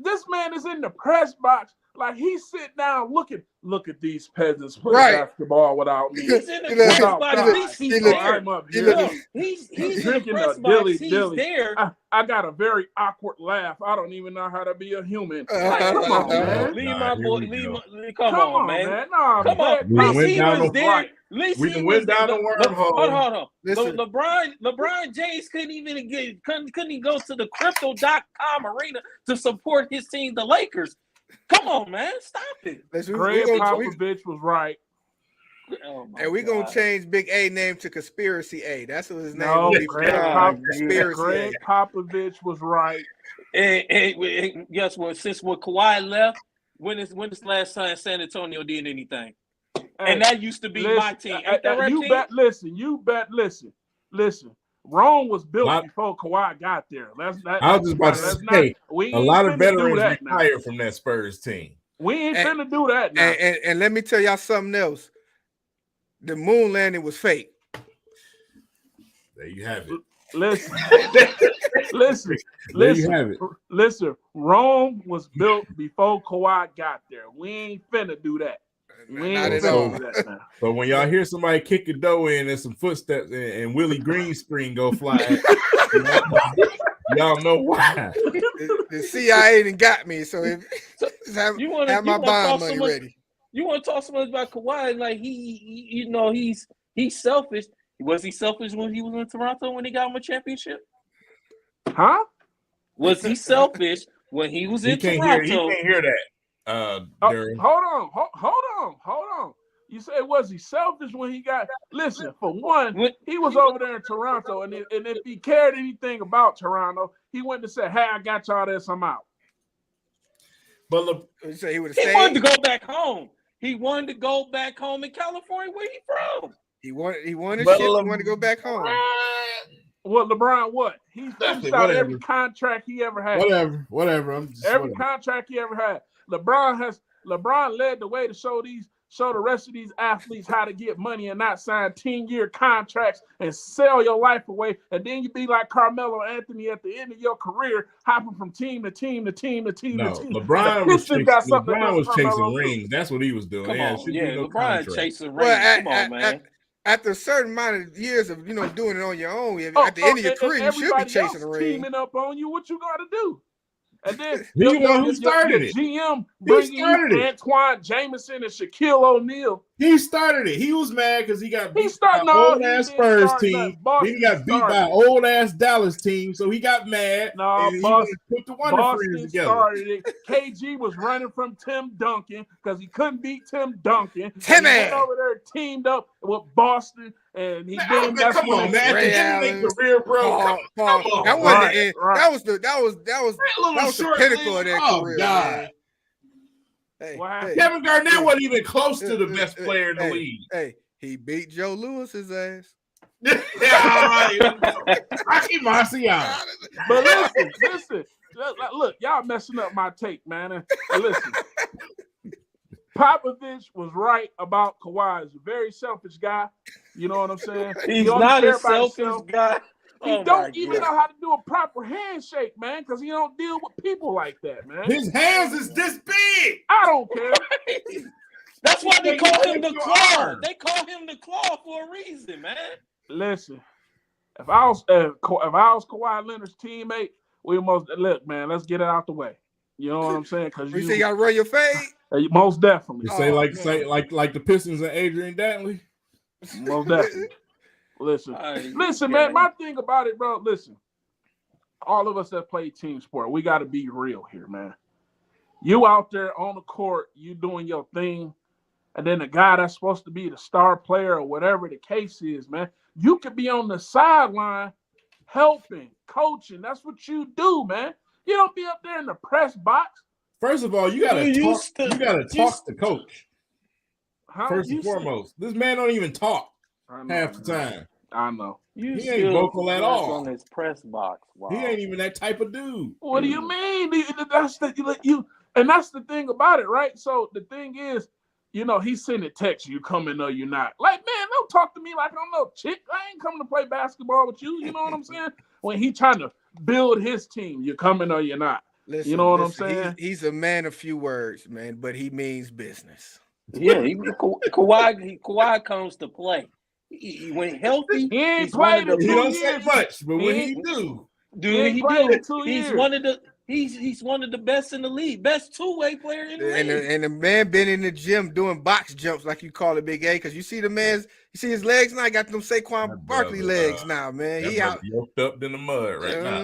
This man is in the press box. Like, he sit down looking. Look at these peasants play basketball without me. He's in the press box. He's drinking a dilly. There. I got a very awkward laugh. I don't even know how to be a human. Come on, man. Leave my boy. Come on, man. Come on. At least he was there. We went down the wormhole. Hold on. LeBron James couldn't even go to the crypto.com arena to support his team, the Lakers. Come on, man. Stop it. Greg Popovich was right. And we're going to change Big A name to Conspiracy A. That's what his name will be. Greg Popovich was right. And guess what? Since Kawhi left, when is the last time San Antonio did anything? And that used to be my team. You bet. Listen. Rome was built before Kawhi got there. I was just about to say, a lot of veterans retired from that Spurs team. We ain't finna do that now. And let me tell y'all something else. The moon landing was fake. There you have it. Listen. There you have it. Listen, Rome was built before Kawhi got there. We ain't finna do that. But when y'all hear somebody kick a door in and some footsteps and Willie Green screen go flying, y'all know why. The CIA done got me, so have my bond money ready. You want to talk so much about Kawhi, like he's selfish. Was he selfish when he was in Toronto when he got him a championship? Huh? Was he selfish when he was in Toronto? He can't hear that. Hold on. You say, was he selfish when he got? Listen, for one, he was over there in Toronto, and if he cared anything about Toronto, he went to say, "Hey, I got y'all this. I'm out." But You say he would have He stayed. wanted to go back home. He wanted to go back home in California. Where he from? He wanted his But shit. He wanted to go back home. What LeBron? What he finished out Whatever. every contract he ever had. Whatever. I'm just Every whatever. contract he ever had. LeBron led the way to show the rest of these athletes how to get money and not sign 10-year contracts and sell your life away. And then you be like Carmelo Anthony at the end of your career, hopping from team to team to team to team No, to team. LeBron was chasing rings. That's what he was doing. Come on, LeBron contract. chasing rings. Well, Come on, man. After a certain amount of years of doing it on your own, at the end of your career, you should be chasing the ring. Teaming up on you, what you got to do? And then He the one who started it. GM bringing you Antoine Jameson and Shaquille O'Neal. He started it. He was mad because he got beat by an no, old-ass Spurs team. Then he got beat by an old-ass Dallas team, so he got mad. No, and Boston, he put the Wonder Friends together. Started it. KG was running from Tim Duncan because he couldn't beat Tim Duncan. Timmy! He went over there, teamed up with Boston, and he did. Come on, man! Ray At the end of their career, bro. Come on. That wasn't the end. That was the pinnacle of their career. God. Hey, Kevin Garnett wasn't even close to the best player in the league. Hey, he beat Joe Lewis's ass. Rocky Marciano. But listen. Look, y'all messing up my take, man. Listen. Popovich was right about Kawhi. He's a very selfish guy. You know what I'm saying? He's not a selfish guy. He don't even know how to do a proper handshake, man, because he don't deal with people like that, man. His hands is this big. I don't care. That's why they call him the Claw. They call him the Claw for a reason, man. Listen, if I was Kawhi Leonard's teammate, we must look, man. Let's get it out the way. You know what I'm saying? Because you say you gotta run your fade. Most definitely. You say like the Pistons and Adrian Dantley. Most definitely. Listen, man. My thing about it, bro. Listen, all of us that play team sport, we got to be real here, man. You out there on the court, you doing your thing, and then the guy that's supposed to be the star player or whatever the case is, man, you could be on the sideline helping, coaching. That's what you do, man. You don't be up there in the press box. First of all, you gotta talk to coach. First and foremost, this man don't even talk half the time. I know. He ain't vocal at all on his press box. Wow. He ain't even that type of dude. What do you mean? That's the thing about it, right? So the thing is, he's sending text, you coming or you not. Like, man, don't talk to me like I'm no chick. I ain't coming to play basketball with you. You know what I'm saying? When he trying to build his team, you coming or you're not. Listen, you know what I'm saying? He's a man of few words, man, but he means business. Yeah, Kawhi comes to play. He went healthy. He ain't played in 2 years. He don't say much, but when he do, he do. He's one of the best in the league, best two-way player in the league. And the man been in the gym doing box jumps, like you call it, Big A, because you see his legs now. He got them Saquon Barkley legs now, man. He out yoked up in the mud right now.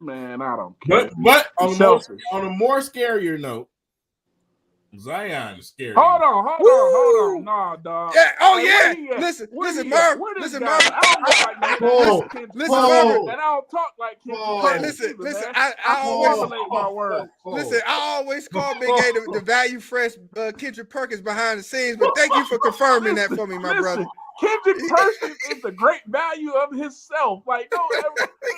Man, I don't care. But on a more scarier note, Zion is scary. Hold on. Nah, dog. Yeah. Oh, hey, yeah. Listen, Merv. Listen, Merv. I don't talk like Kendrick. Listen. I always call Big A the value fresh Kendrick Perkins behind the scenes, but thank you for confirming that for me, my brother. Kendrick Perkins is the great value of himself. Like,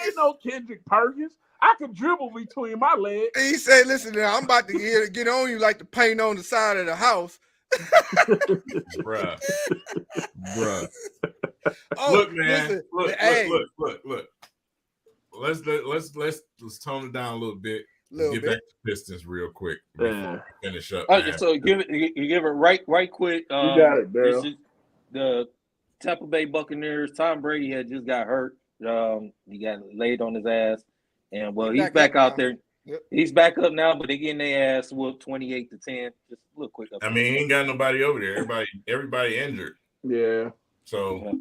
ain't no Kendrick Perkins. I could dribble between my legs. He said, listen, now, I'm about to get on you like the paint on the side of the house. Bruh. Oh, look, man. Listen, look. Let's tone it down a little bit. Get back to Pistons real quick before we finish up. Okay, so give it right quick. You got it, bro. The Tampa Bay Buccaneers. Tom Brady had just got hurt. He got laid on his ass. And he's back out there. Yep. He's back up now, but they getting their ass whooped 28-10. Just a little quick up. I mean, he ain't got nobody over there. Everybody injured. Yeah. So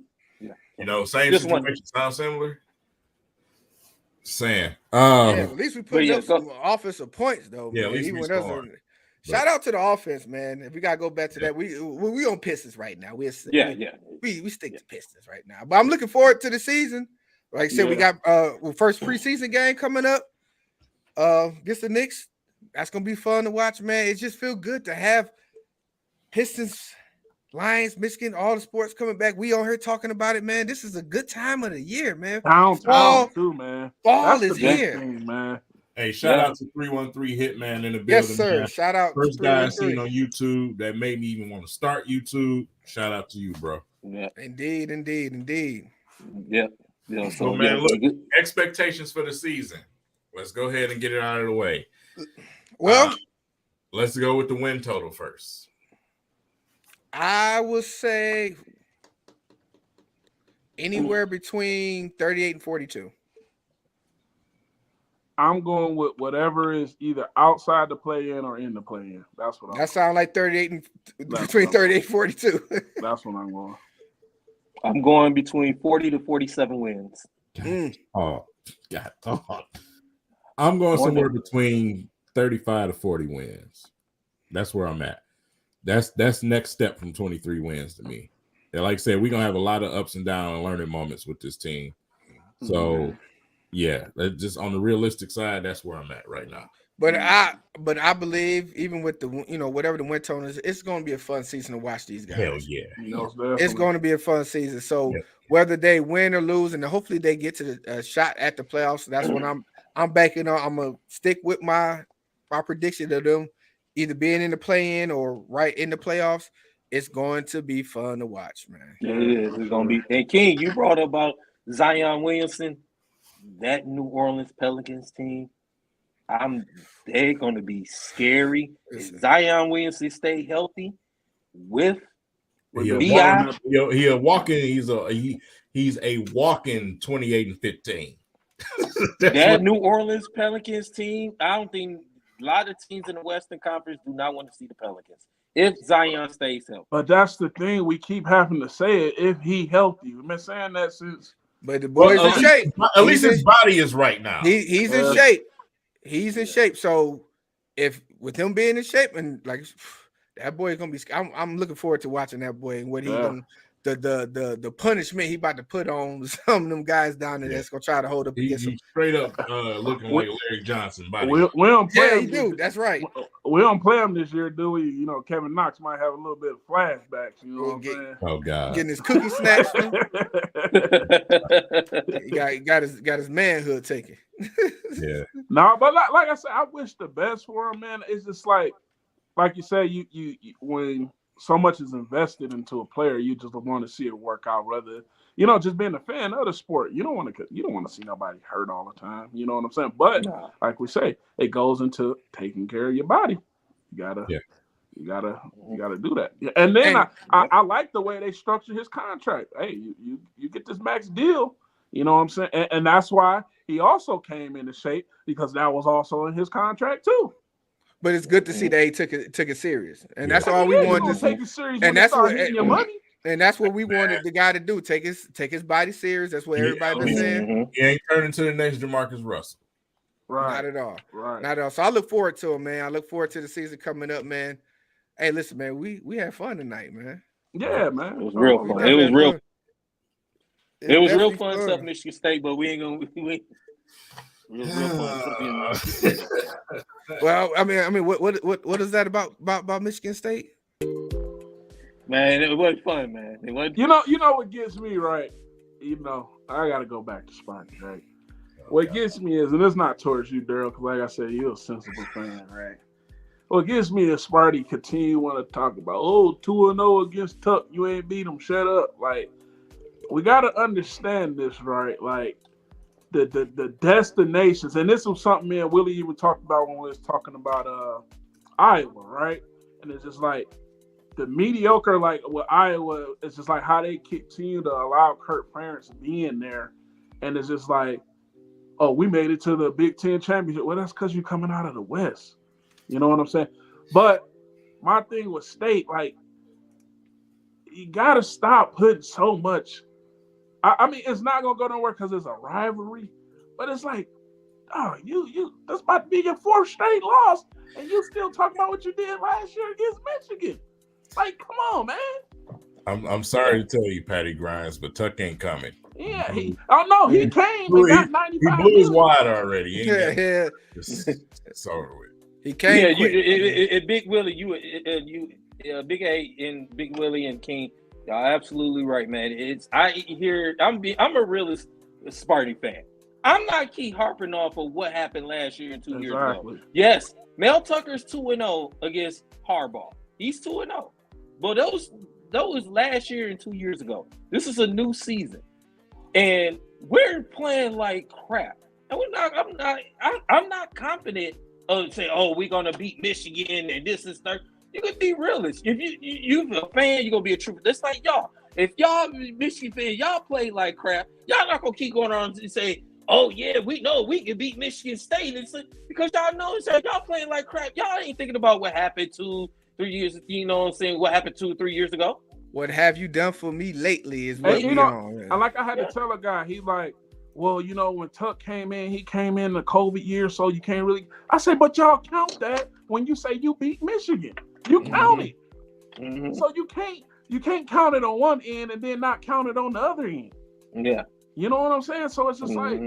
same situation. Sound similar. Saying. At least we put up some offensive points though. Yeah, man. at least Shout out to the offense, man. If we gotta go back to that, we on Pistons right now. We stick to Pistons right now. But I'm looking forward to the season. Like I said, we got first preseason game coming up. Against the Knicks. That's gonna be fun to watch, man. It just feels good to have Pistons, Lions, Michigan, all the sports coming back. We on here talking about it, man. This is a good time of the year, man. Downtown too, man. Fall That's is the best here, thing, man. Hey, shout out to 313 Hitman in the building. Yes, sir. Man. Shout out First to guy I 313. seen on YouTube that made me even want to start YouTube. Shout out to you, bro. Yeah. Indeed. Yeah. So man, look, expectations for the season. Let's go ahead and get it out of the way. Well, let's go with the win total first. I would say anywhere between 38 and 42. I'm going with whatever is either outside the play-in or in the play-in. That's what That sounds like 38 and between 38 and 42. That's what I'm going. I'm going between 40 to 47 wins. Oh, God. I'm going somewhere between 35 to 40 wins. That's where I'm at. That's next step from 23 wins to me. And like I said, we're gonna have a lot of ups and downs and learning moments with this team. So yeah, just on the realistic side, that's where I'm at right now. But I believe even with the whatever the win total is, it's going to be a fun season to watch these guys. Hell yeah, it's going to be a fun season. So whether they win or lose, and hopefully they get to the shot at the playoffs, that's what I'm banking on. I'm gonna stick with my prediction of them either being in the play-in or right in the playoffs. It's going to be fun to watch, man. Yeah, it is. It's going to be. And King, you brought up about Zion Williamson, that New Orleans Pelicans team. They're going to be scary. If Zion Williamson stay healthy with B.I. He's a walking 28 and 15. That New Orleans Pelicans team, I don't think a lot of teams in the Western Conference do not want to see the Pelicans if Zion stays healthy. But that's the thing. We keep having to say it. If he healthy, we've been saying that since. But the boy's in shape. At least his body is right now. He's in shape. He's in shape. So if with him being in shape and like that boy is gonna be, I'm looking forward to watching that boy and what he gonna, the punishment he about to put on some of them guys down there that's gonna try to hold up against him. Straight up looking like Larry Johnson. We don't play him. Do. That's right. We don't play him this year, do we? You know, Kevin Knox might have a little bit of flashbacks. You know what I'm saying? Oh God, getting his cookie snatched. he got his manhood taken. Yeah. No, but like I said, I wish the best for him, man. It's just like you say, you when so much is invested into a player, you just want to see it work out. Rather, just being a fan of the sport, you don't want to see nobody hurt all the time. You know what I'm saying? But like we say, it goes into taking care of your body. You gotta do that. And then I like the way they structure his contract. Hey, you get this max deal. You know what I'm saying? And that's why he also came into shape, because that was also in his contract too. But it's good to see that he took it serious, and that's all we wanted to take it serious. And that's what your money. And that's what we wanted the guy to do. Take his body serious. That's what everybody been saying. He ain't turning into the next DeMarcus Russell. Right. Not at all. Right. Not at all. So I look forward to him, man. I look forward to the season coming up, man. Hey, listen, man, we had fun tonight, man. Yeah, man. It was real fun. It was real. It was real fun stuff, Michigan State, but we ain't gonna. Well, I mean, what is that about Michigan State? Man, it was fun, man. It was. You know what gets me right. I gotta go back to Sparky, right? What gets me is, and it's not towards you, Daryl, because like I said, you're a sensible fan, right? What gets me is Sparty continue want to talk about 2-0 against Tuck. You ain't beat them. Shut up. Like, we gotta understand this, right? Like, the destinations, and this was something me and Willie even talked about when we was talking about Iowa, right? And it's just like the mediocre, like with Iowa, it's just like how they continue to allow Kurt Ferentz to be in there, and it's just like, oh, we made it to the Big Ten championship. Well, that's because you're coming out of the West. You know what I'm saying? But my thing with State, like, you gotta stop putting so much. I mean, it's not gonna go nowhere because it's a rivalry, but it's like, oh, you that's about to be your fourth straight loss, and you still talking about what you did last year against Michigan. Like, come on, man. I'm sorry to tell you, Patty Grimes, but Tuck ain't coming. Yeah, he came and got 95. He blew his wide already. Yeah. It's over with. He came quick. Big Willie, Big A and Big Willie and King, y'all absolutely right, man. I'm a realist Sparty fan. I'm not keep harping off of what happened last year and 2 years ago. Yes, Mel Tucker's 2-0 against Harbaugh. He's 2-0. But those last year and 2 years ago. This is a new season. And we're playing like crap. And I'm not confident of saying, oh, we're gonna beat Michigan and this is third. You can be realist. If you're a fan, you're gonna be a trooper. That's like y'all. If y'all Michigan fans, y'all play like crap, y'all not gonna keep going on and say, oh yeah, we know we can beat Michigan State. It's because y'all know y'all playing like crap. Y'all ain't thinking about what happened 2-3 years, you know what I'm saying, what happened 2-3 years ago. What have you done for me lately is what on. Like I had to tell a guy, he like, well, you know, when Tuck came in, he came in the COVID year, so you can't really. I say, but y'all count that when you say you beat Michigan. You count it. Mm-hmm. So you can't count it on one end and then not count it on the other end. Yeah. You know what I'm saying? So it's just like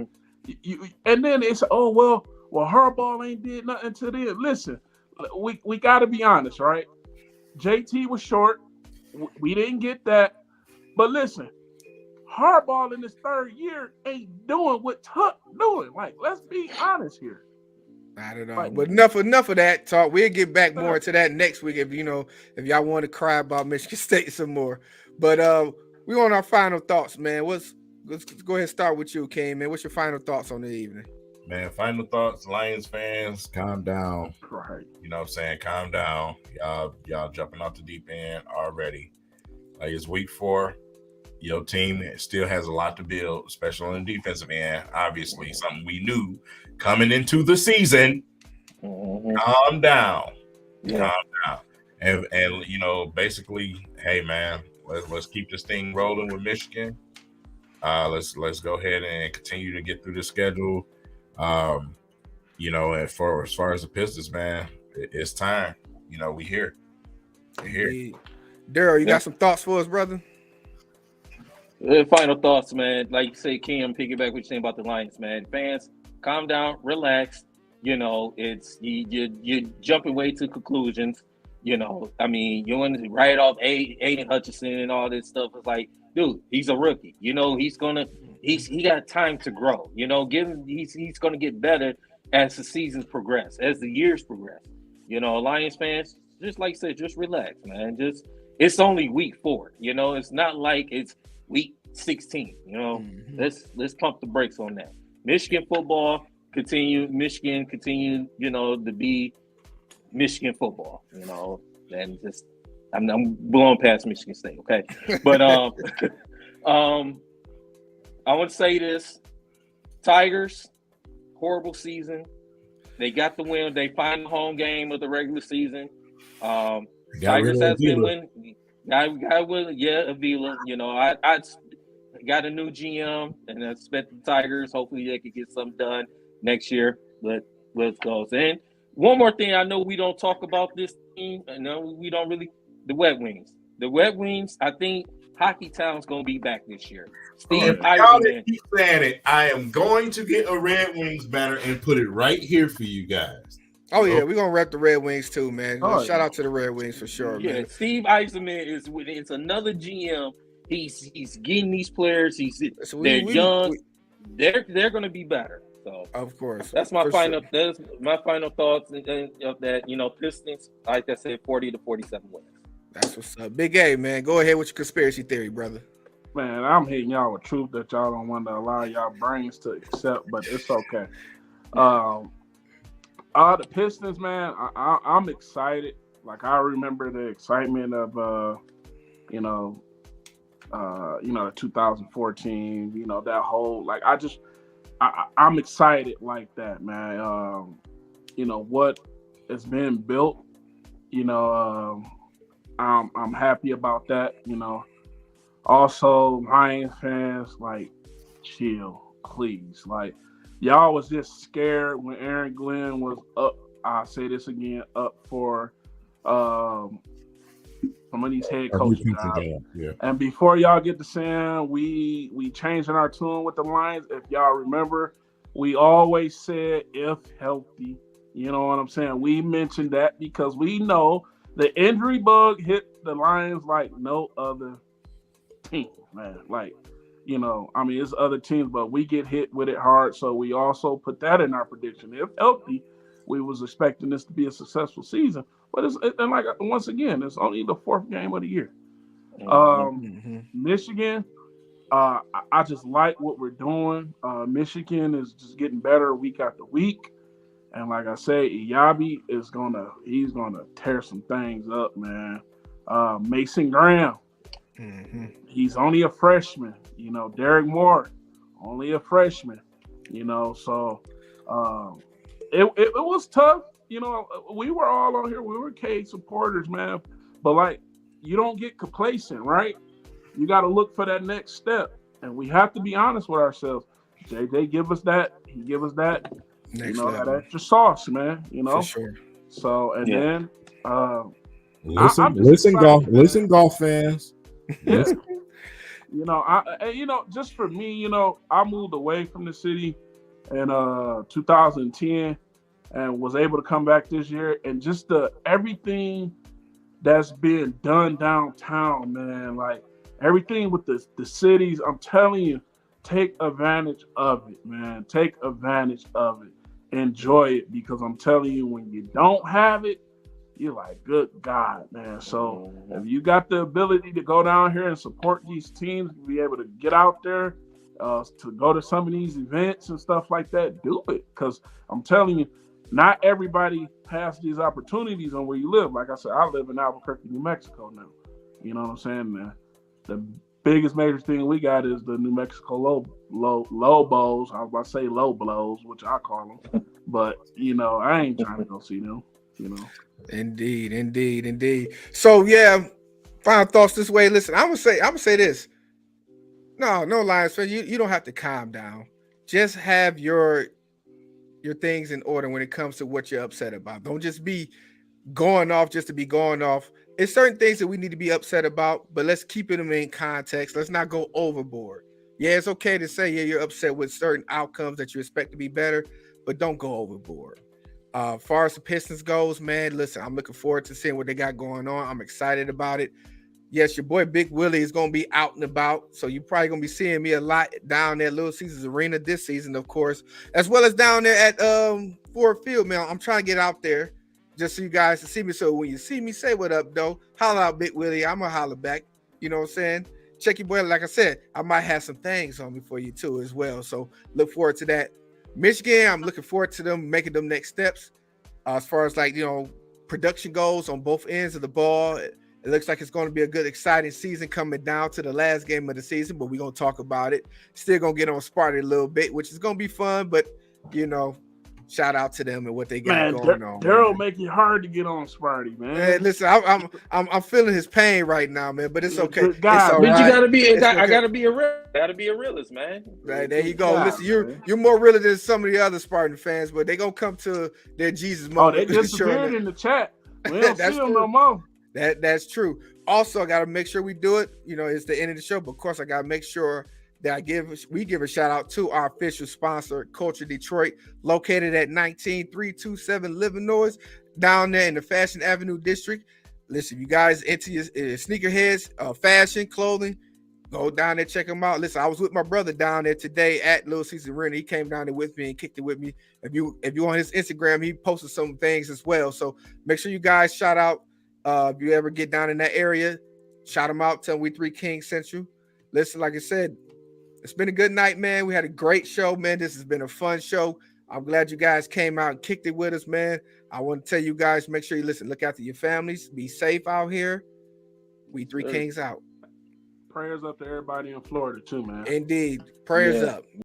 you and then it's well Harbaugh ain't did nothing to them. Listen, we gotta be honest, right? JT was short. We didn't get that. But listen, Harbaugh in his third year ain't doing what Tuck doing. Like, let's be honest here. I don't know. Like, but enough of that talk. We'll get back more to that next week if y'all want to cry about Michigan State some more. But we on our final thoughts, man. Let's go ahead and start with you, King, man. What's your final thoughts on the evening? Man, final thoughts, Lions fans, calm down. Right. You know what I'm saying? Calm down. Y'all jumping off the deep end already. Like, it's week 4. Your team still has a lot to build, especially on the defensive end. Obviously, something we knew coming into the season. Calm down. Yeah. Calm down. And basically, hey man, let's keep this thing rolling with Michigan. Let's go ahead and continue to get through the schedule. And as far as the Pistons, man, it's time. We here. We're here. Daryl, you got some thoughts for us, brother? Final thoughts, man. Like you say, Kim, piggyback what you're saying about the Lions, man. Fans, calm down, relax. It's you're jumping way to conclusions. I mean, you want to write off Aiden Hutchinson and all this stuff. It's like, dude, he's a rookie. He got time to grow. He's gonna get better as the seasons progress, as the years progress. Lions fans, just like I said, just relax, man. It's only week 4. It's not like it's week 16. Let's pump the brakes on that. Michigan football continue. Michigan continue. To be Michigan football. And just I'm blowing past Michigan State. Okay, but I want to say this: Tigers, horrible season. They got the win. They find the home game of the regular season. Tigers has been winning. Guy will, Avila. I got a new GM, and I expect the Tigers. Hopefully, they could get something done next year. But let's go. And one more thing, I know we don't talk about this team. I know we don't really. The Red Wings. The Red Wings. I think Hockey Town's gonna be back this year. Steve Eisenman. Keep saying it. I am going to get a Red Wings banner and put it right here for you guys. Oh yeah, we're gonna rep the Red Wings too, man. Shout out to the Red Wings for sure, man. Yeah, Steve Eisenman it's another GM. He's getting these players. They're young. They're gonna be better. So of course, that's my final. Sure. That's my final thoughts of that. Pistons, like I said, 40 to 47 wins. That's what's up, Big A, man. Go ahead with your conspiracy theory, brother. Man, I'm hitting y'all with truth that y'all don't want to allow y'all brains to accept, but it's okay. The Pistons, man, I'm excited. Like, I remember the excitement of, the 2014, that whole, like, I'm excited like that, man. What has been built, I'm happy about that, Also, Lions fans, like, chill, please. Like, y'all was just scared when Aaron Glenn was up. I'll say this again, up for some of these head coaching jobs. Yeah. And before y'all get to saying we changing our tune with the Lions, if y'all remember, we always said if healthy, You know what I'm saying? We mentioned that because we know the injury bug hit the Lions like no other team, man. Like, you know, I mean, it's other teams, but we get hit with it hard. So we also put that in our prediction. If healthy, we was expecting this to be a successful season. But and like once again, it's only the 4th game of the year. Michigan, I just like what we're doing. Michigan is just getting better week after week. And like I say, Iyabi he's gonna tear some things up, man. Mason Graham, he's only a freshman. You know, Derek Moore, only a freshman. You know, so it was tough. You know, we were all on here. We were Cade supporters, man. But like, you don't get complacent, right? You got to look for that next step, and we have to be honest with ourselves. JJ give us that. He give us that. Next level. That extra sauce, man. You know, for sure. So and then listen, golf fans. Yeah. You know, just for me, you know, I moved away from the city in 2010 and was able to come back this year, and just everything that's being done downtown, man. Like everything with the cities, I'm telling you, take advantage of it, man. Take advantage of it. Enjoy it, because I'm telling you, when you don't have it, you're like, good God, man. So if you got the ability to go down here and support these teams, be able to get out there, to go to some of these events and stuff like that, do it. Because I'm telling you, not everybody has these opportunities on where you live. Like I said, I live in Albuquerque, New Mexico now. You know what I'm saying, man? The biggest major thing we got is the New Mexico Lobos. I was about to say low blows, which I call them. But, you know, I ain't trying to go see them, you know. Indeed. So, yeah, final thoughts this way. Listen, I'm gonna say this. No, Lions fans, you don't have to calm down. Just have your things in order when it comes to what you're upset about. Don't just be going off just to be going off. It's certain things that we need to be upset about, but let's keep them in context. Let's not go overboard. Yeah, it's okay to say, yeah, you're upset with certain outcomes that you expect to be better, but don't go overboard. Far as the Pistons goes, man, listen, I'm looking forward to seeing what they got going on. I'm excited about it. Yes, your boy Big Willie is going to be out and about, so you're probably going to be seeing me a lot down there at Little Caesars Arena this season, of course, as well as down there at Ford Field, man. I'm trying to get out there just so you guys can see me. So when you see me, say what up, though. Holla out, Big Willie. I'm going to holler back. You know what I'm saying? Check your boy. Like I said, I might have some things on me for you, too, as well. So look forward to that. Michigan, I'm looking forward to them making them next steps. As far as, like, you know, production goes on both ends of the ball, it looks like it's going to be a good, exciting season coming down to the last game of the season, but we're going to talk about it. Still going to get on Sparty a little bit, which is going to be fun, but, you know, shout out to them and what they got going on. Daryl make it hard to get on Sparty, man. Man, listen, I'm feeling his pain right now, man, but it's okay. It's all right. You gotta be. I gotta be a realist, man. Right, there you go. Listen, you're more realer than some of the other Spartan fans, but they gonna come to their Jesus moment. Oh, they disappeared in the chat. We don't see them no more. That's true. Also, I gotta make sure we do it. You know, it's the end of the show, but of course, I gotta make sure that we give a shout out to our official sponsor, Culture Detroit, located at 19327 Livernois, down there in the Fashion Avenue district. Listen, you guys into your sneakerheads, fashion, clothing, go down there, check them out. Listen, I was with my brother down there today at Little Caesars Arena. He came down there with me and kicked it with me. If you on his Instagram, he posted some things as well. So make sure you guys shout out. If you ever get down in that area, shout them out. Tell them We3Kings sent you. Listen, like I said, it's been a good night, man. We had a great show, man. This has been a fun show. I'm glad you guys came out and kicked it with us, man. I want to tell you guys, make sure you listen. Look after your families. Be safe out here. We3Kings out. Prayers up to everybody in Florida, too, man. Indeed. Prayers up.